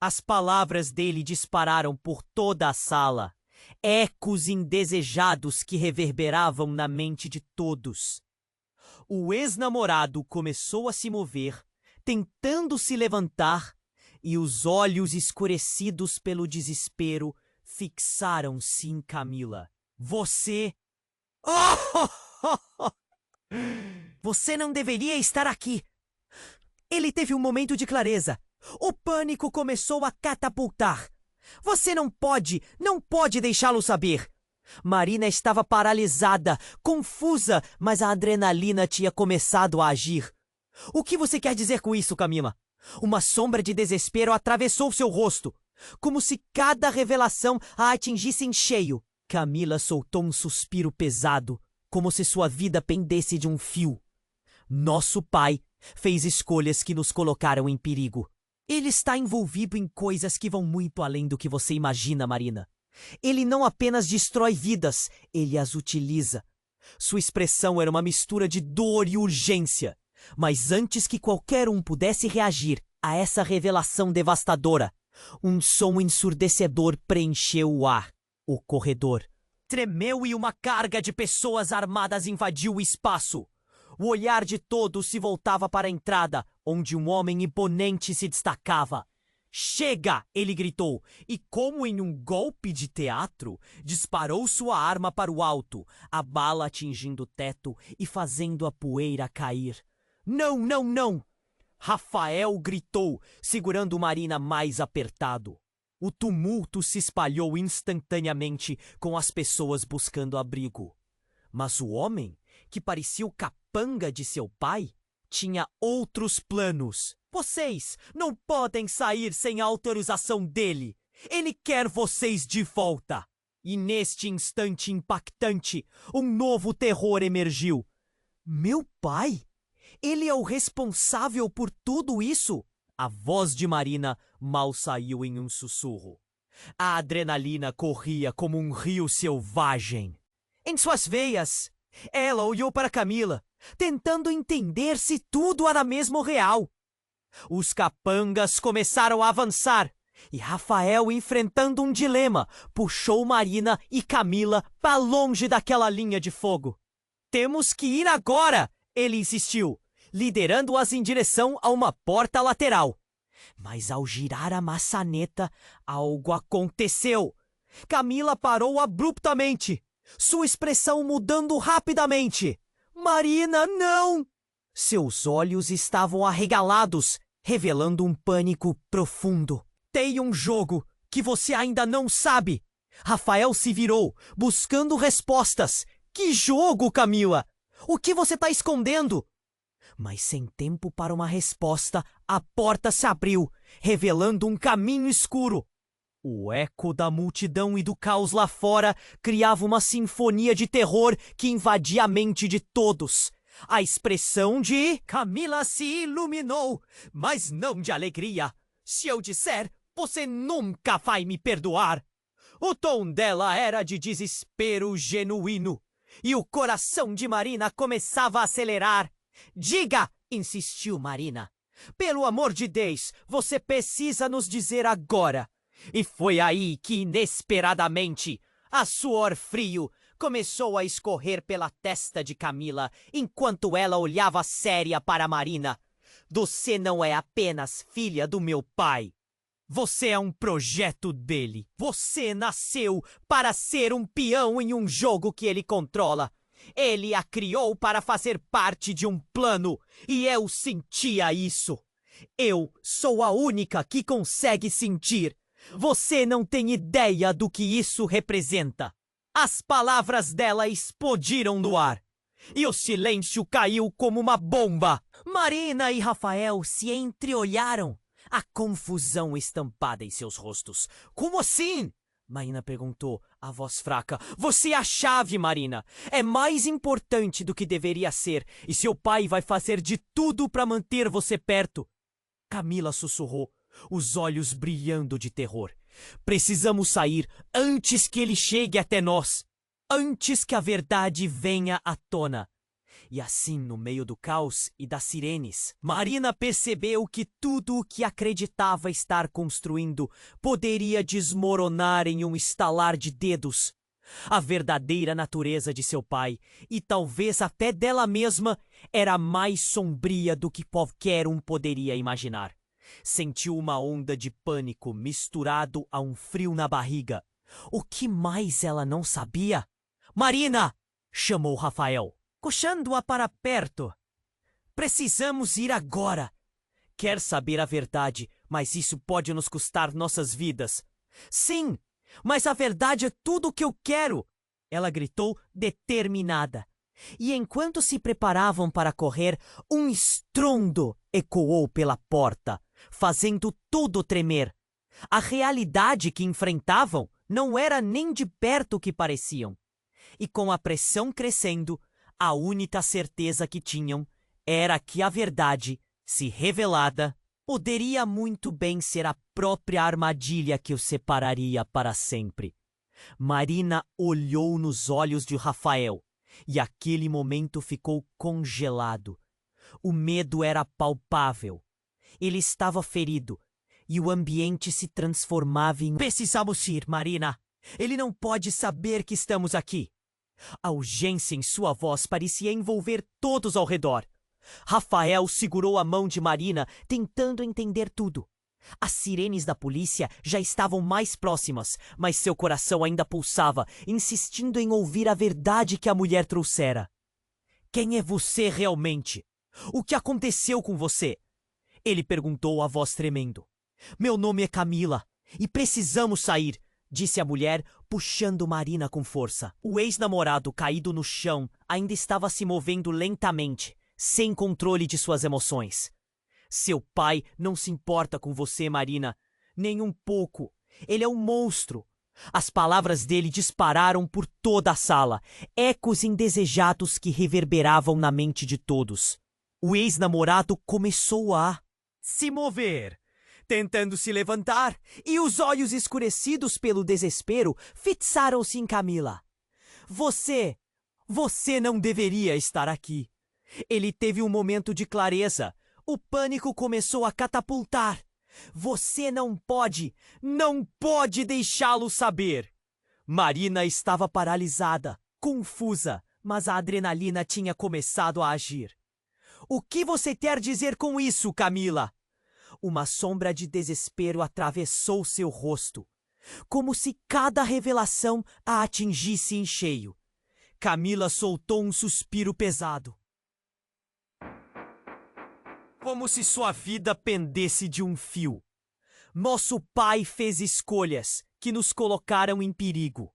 As palavras dele dispararam por toda a sala, ecos indesejados que reverberavam na mente de todos. O ex-namorado começou a se mover, tentando se levantar, e os olhos escurecidos pelo desespero fixaram-se em Camila. Você... Você não deveria estar aqui. Ele teve um momento de clareza. O pânico começou a catapultar. Você não pode deixá-lo saber. Marina estava paralisada, confusa, mas a adrenalina tinha começado a agir. O que você quer dizer com isso, Camila? Uma sombra de desespero atravessou seu rosto, como se cada revelação a atingisse em cheio. Camila soltou um suspiro pesado, como se sua vida pendesse de um fio. Nosso pai fez escolhas que nos colocaram em perigo. Ele está envolvido em coisas que vão muito além do que você imagina, Marina. Ele não apenas destrói vidas, ele as utiliza. Sua expressão era uma mistura de dor e urgência. Mas antes que qualquer um pudesse reagir a essa revelação devastadora, um som ensurdecedor preencheu o ar. O corredor tremeu e uma carga de pessoas armadas invadiu o espaço. O olhar de todos se voltava para a entrada, onde um homem imponente se destacava. "Chega!" ele gritou, e como em um golpe de teatro, disparou sua arma para o alto, a bala atingindo o teto e fazendo a poeira cair. "Não, não, não!" Rafael gritou, segurando Marina mais apertado. O tumulto se espalhou instantaneamente, com as pessoas buscando abrigo. Mas o homem, que parecia o capanga de seu pai, tinha outros planos. "Vocês não podem sair sem a autorização dele. Ele quer vocês de volta." E neste instante impactante, um novo terror emergiu. "Meu pai? Ele é o responsável por tudo isso?" A voz de Marina mal saiu em um sussurro. A adrenalina corria como um rio selvagem em suas veias. Ela olhou para Camila, tentando entender se tudo era mesmo real. Os capangas começaram a avançar, e Rafael, enfrentando um dilema, puxou Marina e Camila para longe daquela linha de fogo. "Temos que ir agora!" ele insistiu, liderando-as em direção a uma porta lateral. Mas ao girar a maçaneta, algo aconteceu. Camila parou abruptamente, sua expressão mudando rapidamente. "Marina, não!" Seus olhos estavam arregalados, revelando um pânico profundo. "Tem um jogo que você ainda não sabe." Rafael se virou, buscando respostas. "Que jogo, Camila? O que você está escondendo?" Mas sem tempo para uma resposta, a porta se abriu, revelando um caminho escuro. O eco da multidão e do caos lá fora criava uma sinfonia de terror que invadia a mente de todos. A expressão de Camila se iluminou, mas não de alegria. "Se eu disser, você nunca vai me perdoar." O tom dela era de desespero genuíno, e o coração de Marina começava a acelerar. "Diga!" insistiu Marina. "Pelo amor de Deus, você precisa nos dizer agora." E foi aí que, inesperadamente, a suor frio começou a escorrer pela testa de Camila, enquanto ela olhava séria para Marina. "Você não é apenas filha do meu pai. Você é um projeto dele. Você nasceu para ser um peão em um jogo que ele controla. Ele a criou para fazer parte de um plano, e eu sentia isso. Eu sou a única que consegue sentir. Você não tem ideia do que isso representa." As palavras dela explodiram no ar, e o silêncio caiu como uma bomba. Marina e Rafael se entreolharam, a confusão estampada em seus rostos. "Como assim?" Marina perguntou, a voz fraca. "Você é a chave, Marina. É mais importante do que deveria ser, e seu pai vai fazer de tudo para manter você perto." Camila sussurrou, os olhos brilhando de terror. "Precisamos sair antes que ele chegue até nós. Antes que a verdade venha à tona." E assim, no meio do caos e das sirenes, Marina percebeu que tudo o que acreditava estar construindo poderia desmoronar em um estalar de dedos. A verdadeira natureza de seu pai, e talvez até dela mesma, era mais sombria do que qualquer um poderia imaginar. Sentiu uma onda de pânico misturado a um frio na barriga. O que mais ela não sabia? "Marina!" chamou Rafael, puxando-a para perto. "Precisamos ir agora." "Quer saber a verdade, mas isso pode nos custar nossas vidas." "Sim, mas a verdade é tudo o que eu quero." Ela gritou determinada. E enquanto se preparavam para correr, um estrondo ecoou pela porta, fazendo tudo tremer. A realidade que enfrentavam não era nem de perto o que pareciam. E com a pressão crescendo, a única certeza que tinham era que a verdade, se revelada, poderia muito bem ser a própria armadilha que os separaria para sempre. Marina olhou nos olhos de Rafael e aquele momento ficou congelado. O medo era palpável. Ele estava ferido e o ambiente se transformava em... Precisamos ir, Marina. Ele não pode saber que estamos aqui. A urgência em sua voz parecia envolver todos ao redor. Rafael segurou a mão de Marina, tentando entender tudo. As sirenes da polícia já estavam mais próximas, mas seu coração ainda pulsava, insistindo em ouvir a verdade que a mulher trouxera. Quem é você realmente? O que aconteceu com você? Ele perguntou, a voz tremendo. Meu nome é Camila e precisamos sair, disse a mulher, puxando Marina com força. O ex-namorado, caído no chão, ainda estava se movendo lentamente, sem controle de suas emoções. Seu pai não se importa com você, Marina, nem um pouco. Ele é um monstro. As palavras dele dispararam por toda a sala, ecos indesejados que reverberavam na mente de todos. O ex-namorado começou a se mover, tentando se levantar, e os olhos escurecidos pelo desespero fixaram-se em Camila. Você não deveria estar aqui. Ele teve um momento de clareza. O pânico começou a catapultar. Você não pode deixá-lo saber. Marina estava paralisada, confusa, mas a adrenalina tinha começado a agir. O que você quer dizer com isso, Camila? Uma sombra de desespero atravessou seu rosto, como se cada revelação a atingisse em cheio. Camila soltou um suspiro pesado. Como se sua vida pendesse de um fio. Nosso pai fez escolhas que nos colocaram em perigo.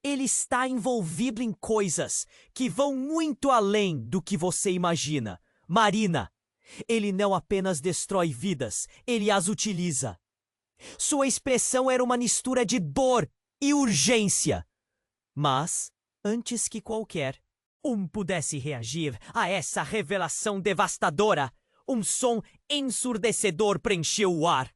Ele está envolvido em coisas que vão muito além do que você imagina. Marina, ele não apenas destrói vidas, ele as utiliza. Sua expressão era uma mistura de dor e urgência. Mas, antes que qualquer pudesse reagir a essa revelação devastadora, um som ensurdecedor preencheu o ar.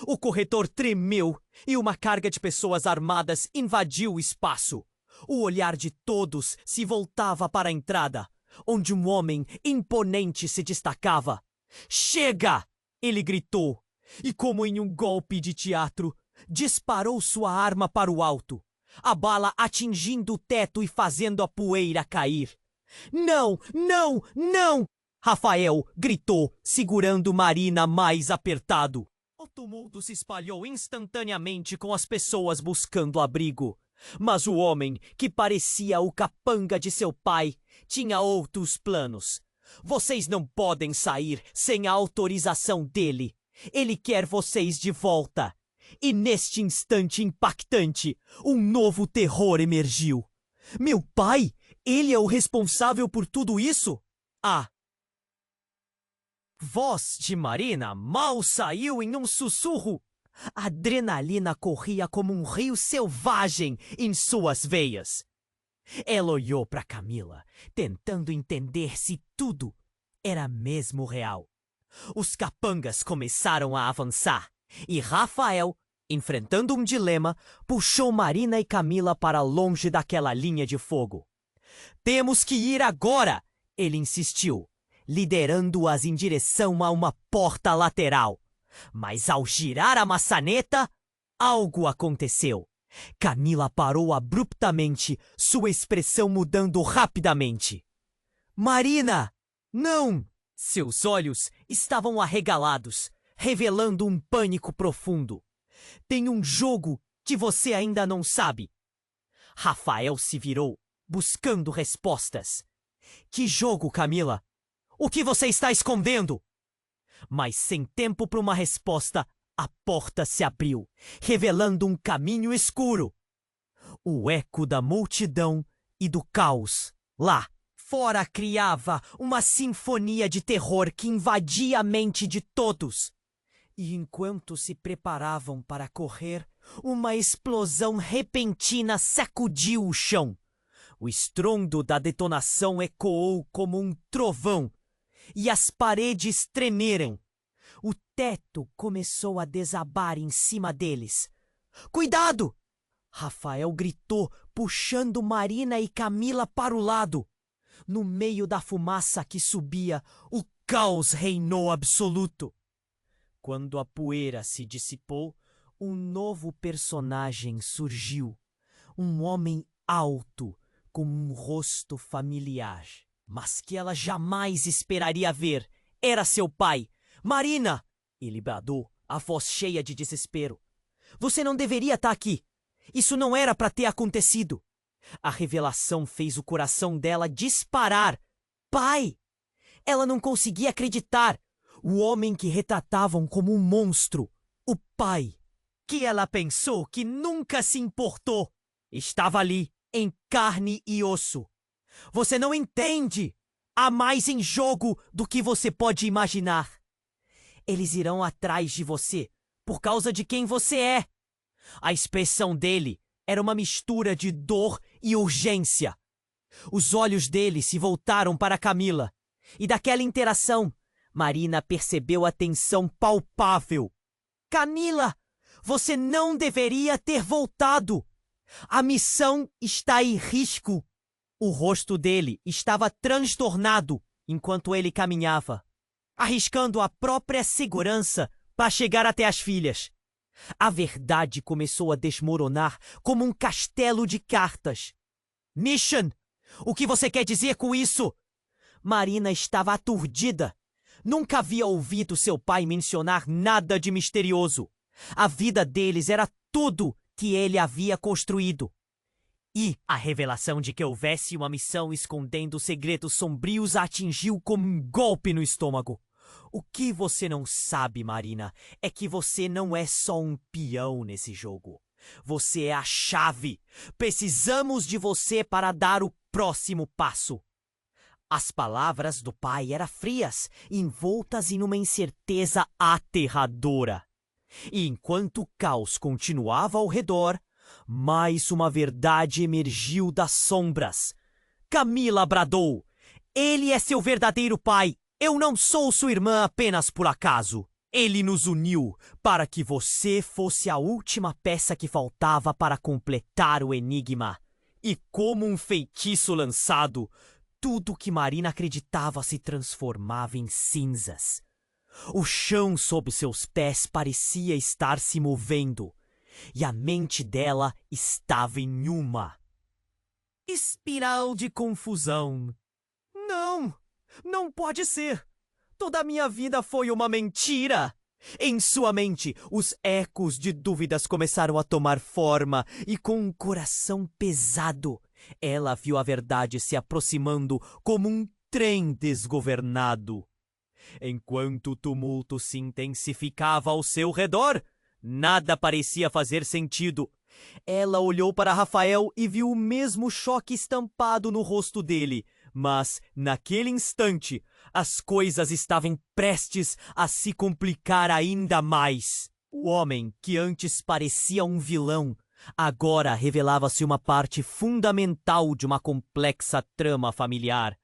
O corredor tremeu e uma carga de pessoas armadas invadiu o espaço. O olhar de todos se voltava para a entrada, onde um homem imponente se destacava. Chega! Ele gritou, e como em um golpe de teatro, disparou sua arma para o alto, a bala atingindo o teto e fazendo a poeira cair. Não! Não! Não! Rafael gritou, segurando Marina mais apertado. O tumulto se espalhou instantaneamente com as pessoas buscando abrigo. Mas o homem, que parecia o capanga de seu pai, tinha outros planos. Vocês não podem sair sem a autorização dele. Ele quer vocês de volta. E neste instante impactante, um novo terror emergiu. Meu pai? Ele é o responsável por tudo isso? A voz de Marina mal saiu em um sussurro. A adrenalina corria como um rio selvagem em suas veias. Ela olhou para Camila, tentando entender se tudo era mesmo real. Os capangas começaram a avançar e Rafael, enfrentando um dilema, puxou Marina e Camila para longe daquela linha de fogo. Temos que ir agora, ele insistiu, liderando-as em direção a uma porta lateral. Mas ao girar a maçaneta, algo aconteceu. Camila parou abruptamente, sua expressão mudando rapidamente. Marina! Não! Seus olhos estavam arregalados, revelando um pânico profundo. Tem um jogo que você ainda não sabe. Rafael se virou, buscando respostas. Que jogo, Camila? O que você está escondendo? Mas sem tempo para uma resposta, a porta se abriu, revelando um caminho escuro. O eco da multidão e do caos. Lá fora criava uma sinfonia de terror que invadia a mente de todos. E enquanto se preparavam para correr, uma explosão repentina sacudiu o chão. O estrondo da detonação ecoou como um trovão, e as paredes tremeram. O teto começou a desabar em cima deles. "Cuidado!" Rafael gritou, puxando Marina e Camila para o lado. No meio da fumaça que subia, o caos reinou absoluto. Quando a poeira se dissipou, um novo personagem surgiu. Um homem alto, com um rosto familiar, mas que ela jamais esperaria ver. Era seu pai. "Marina!" ele bradou, a voz cheia de desespero. "Você não deveria estar aqui. Isso não era para ter acontecido." A revelação fez o coração dela disparar. Pai! Ela não conseguia acreditar. O homem que retratavam como um monstro. O pai, que ela pensou que nunca se importou, estava ali, em carne e osso. "Você não entende! Há mais em jogo do que você pode imaginar. Eles irão atrás de você por causa de quem você é." A expressão dele era uma mistura de dor e urgência. Os olhos dele se voltaram para Camila, e daquela interação, Marina percebeu a tensão palpável. "Camila, você não deveria ter voltado. A missão está em risco." O rosto dele estava transtornado enquanto ele caminhava, arriscando a própria segurança para chegar até as filhas. A verdade começou a desmoronar como um castelo de cartas. "Mission, o que você quer dizer com isso?" Marina estava aturdida. Nunca havia ouvido seu pai mencionar nada de misterioso. A vida deles era tudo que ele havia construído. E a revelação de que houvesse uma missão escondendo segredos sombrios a atingiu como um golpe no estômago. "O que você não sabe, Marina, é que você não é só um peão nesse jogo. Você é a chave. Precisamos de você para dar o próximo passo." As palavras do pai eram frias, envoltas em uma incerteza aterradora. E enquanto o caos continuava ao redor, mais uma verdade emergiu das sombras. Camila bradou: "Ele é seu verdadeiro pai. Eu não sou sua irmã apenas por acaso. Ele nos uniu para que você fosse a última peça que faltava para completar o enigma." E como um feitiço lançado, tudo que Marina acreditava se transformava em cinzas. O chão sob seus pés parecia estar se movendo, e a mente dela estava em uma espiral de confusão. "Não! Não pode ser! Toda a minha vida foi uma mentira!" Em sua mente, os ecos de dúvidas começaram a tomar forma, e com um coração pesado, ela viu a verdade se aproximando como um trem desgovernado. Enquanto o tumulto se intensificava ao seu redor, nada parecia fazer sentido. Ela olhou para Rafael e viu o mesmo choque estampado no rosto dele. Mas, naquele instante, as coisas estavam prestes a se complicar ainda mais. O homem, que antes parecia um vilão, agora revelava-se uma parte fundamental de uma complexa trama familiar.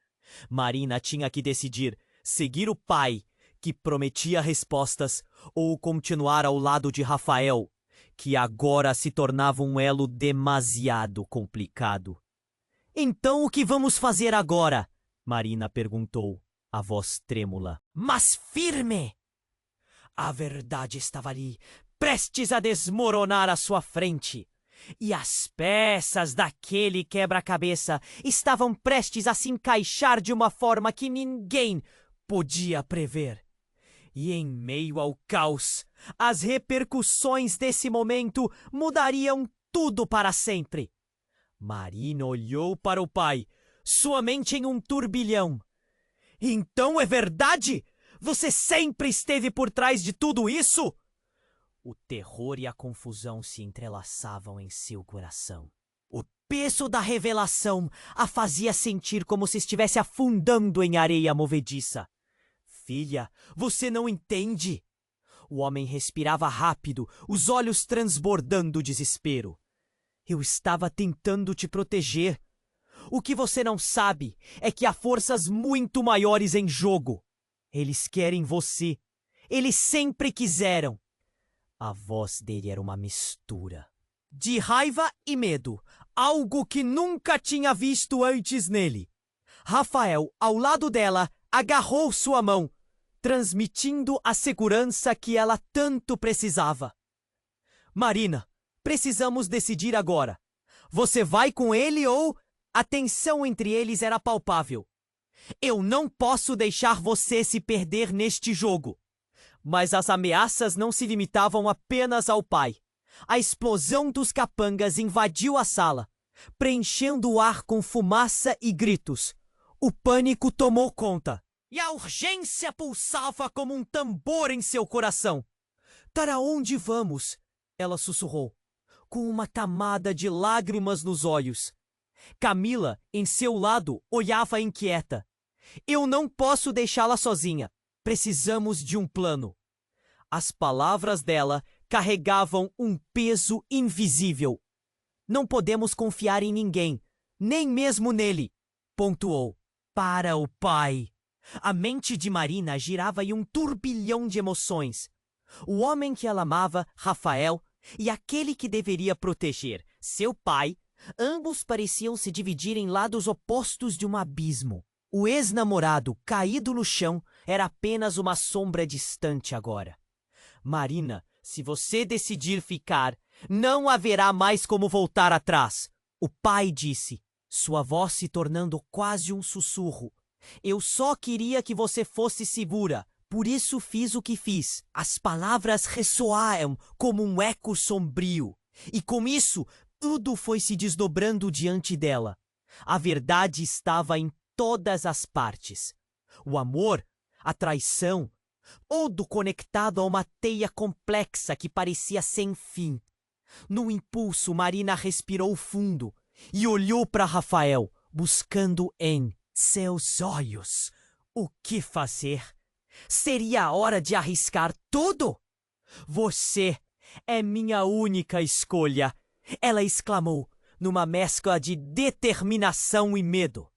Marina tinha que decidir: seguir o pai, que prometia respostas, ou continuar ao lado de Rafael, que agora se tornava um elo demasiado complicado. "Então o que vamos fazer agora?" Marina perguntou, a voz trêmula, mas firme. A verdade estava ali, prestes a desmoronar à sua frente. E as peças daquele quebra-cabeça estavam prestes a se encaixar de uma forma que ninguém podia prever. E em meio ao caos, as repercussões desse momento mudariam tudo para sempre. Marina olhou para o pai, sua mente em um turbilhão. "Então é verdade? Você sempre esteve por trás de tudo isso?" O terror e a confusão se entrelaçavam em seu coração. "O peso da revelação a fazia sentir como se estivesse afundando em areia movediça. Filha, você não entende. O homem respirava rápido, os olhos transbordando desespero. Eu estava tentando te proteger. O que você não sabe é que há forças muito maiores em jogo. Eles querem você. Eles sempre quiseram. A voz dele era uma mistura de raiva e medo, algo que nunca tinha visto antes nele. Rafael, ao lado dela, agarrou sua mão, transmitindo a segurança que ela tanto precisava. Marina, precisamos decidir agora. Você vai com ele ou... A tensão entre eles era palpável. Eu não posso deixar você se perder neste jogo. Mas as ameaças não se limitavam apenas ao pai. A explosão dos capangas invadiu a sala, preenchendo o ar com fumaça e gritos. O pânico tomou conta, e a urgência pulsava como um tambor em seu coração. Para onde vamos? Ela sussurrou, com uma camada de lágrimas nos olhos. Camila, em seu lado, olhava inquieta. Eu não posso deixá-la sozinha. Precisamos de um plano. As palavras dela carregavam um peso invisível. Não podemos confiar em ninguém, nem mesmo nele, pontuou. Para o pai. A mente de Marina girava em um turbilhão de emoções. O homem que ela amava, Rafael, e aquele que deveria proteger, seu pai, ambos pareciam se dividir em lados opostos de um abismo. O ex-namorado, caído no chão, era apenas uma sombra distante agora. Marina, se você decidir ficar, não haverá mais como voltar atrás. O pai disse, sua voz se tornando quase um sussurro. Eu só queria que você fosse segura, por isso fiz o que fiz. As palavras ressoaram como um eco sombrio, e com isso tudo foi se desdobrando diante dela. A verdade estava em todas as partes. O amor, a traição, todo conectado a uma teia complexa que parecia sem fim. No impulso, Marina respirou fundo e olhou para Rafael, buscando em seus olhos o que fazer. Seria a hora de arriscar tudo? Você é minha única escolha, ela exclamou, numa mescla de determinação e medo.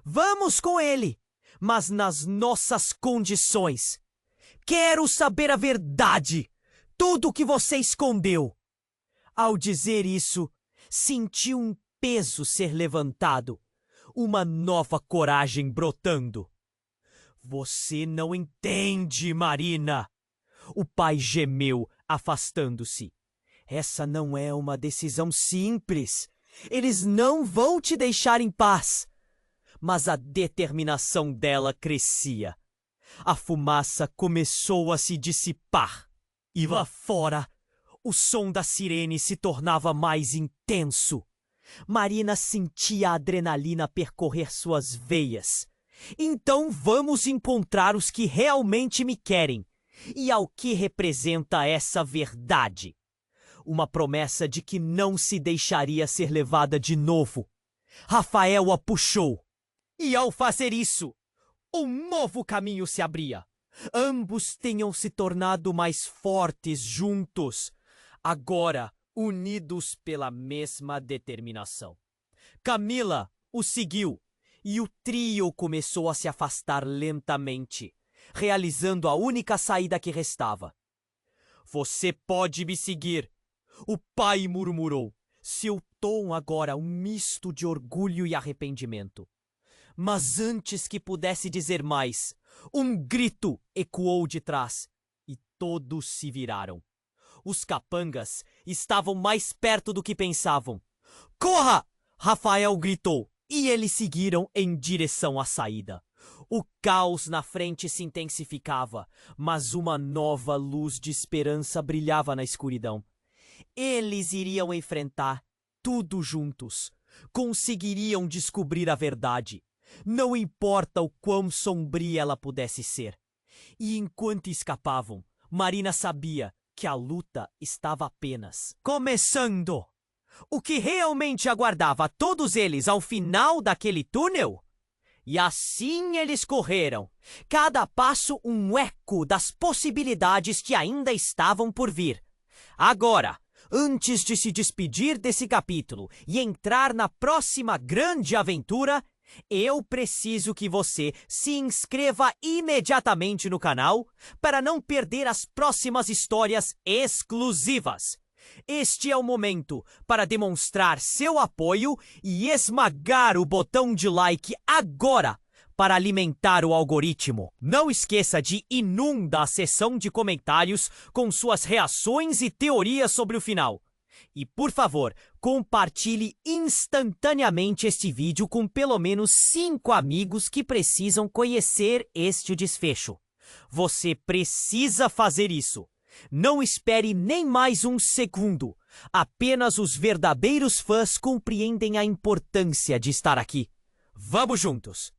Vamos com ele, mas nas nossas condições. Quero saber a verdade, tudo o que você escondeu. Ao dizer isso, senti um peso ser levantado, uma nova coragem brotando. Você não entende, Marina. O pai gemeu, afastando-se. Essa não é uma decisão simples. Eles não vão te deixar em paz. Mas a determinação dela crescia. A fumaça começou a se dissipar. E lá fora, o som da sirene se tornava mais intenso. Marina sentia a adrenalina percorrer suas veias. Então vamos encontrar os que realmente me querem e ao que representa essa verdade. Uma promessa de que não se deixaria ser levada de novo. Rafael a puxou. E ao fazer isso, um novo caminho se abria. Ambos tinham se tornado mais fortes juntos, agora unidos pela mesma determinação. Camila o seguiu e o trio começou a se afastar lentamente, realizando a única saída que restava. Você pode me seguir, o pai murmurou, seu tom agora um misto de orgulho e arrependimento. Mas antes que pudesse dizer mais, um grito ecoou de trás e todos se viraram. Os capangas estavam mais perto do que pensavam. Corra! Rafael gritou e eles seguiram em direção à saída. O caos na frente se intensificava, mas uma nova luz de esperança brilhava na escuridão. Eles iriam enfrentar tudo juntos. Conseguiriam descobrir a verdade. Não importa o quão sombria ela pudesse ser. E enquanto escapavam, Marina sabia que a luta estava apenas começando. O que realmente aguardava todos eles ao final daquele túnel? E assim eles correram, cada passo um eco das possibilidades que ainda estavam por vir. Agora, antes de se despedir desse capítulo e entrar na próxima grande aventura, eu preciso que você se inscreva imediatamente no canal para não perder as próximas histórias exclusivas. Este é o momento para demonstrar seu apoio e esmagar o botão de like agora para alimentar o algoritmo. Não esqueça de inundar a seção de comentários com suas reações e teorias sobre o final. E, por favor, compartilhe instantaneamente este vídeo com pelo menos 5 amigos que precisam conhecer este desfecho. Você precisa fazer isso. Não espere nem mais um segundo. Apenas os verdadeiros fãs compreendem a importância de estar aqui. Vamos juntos!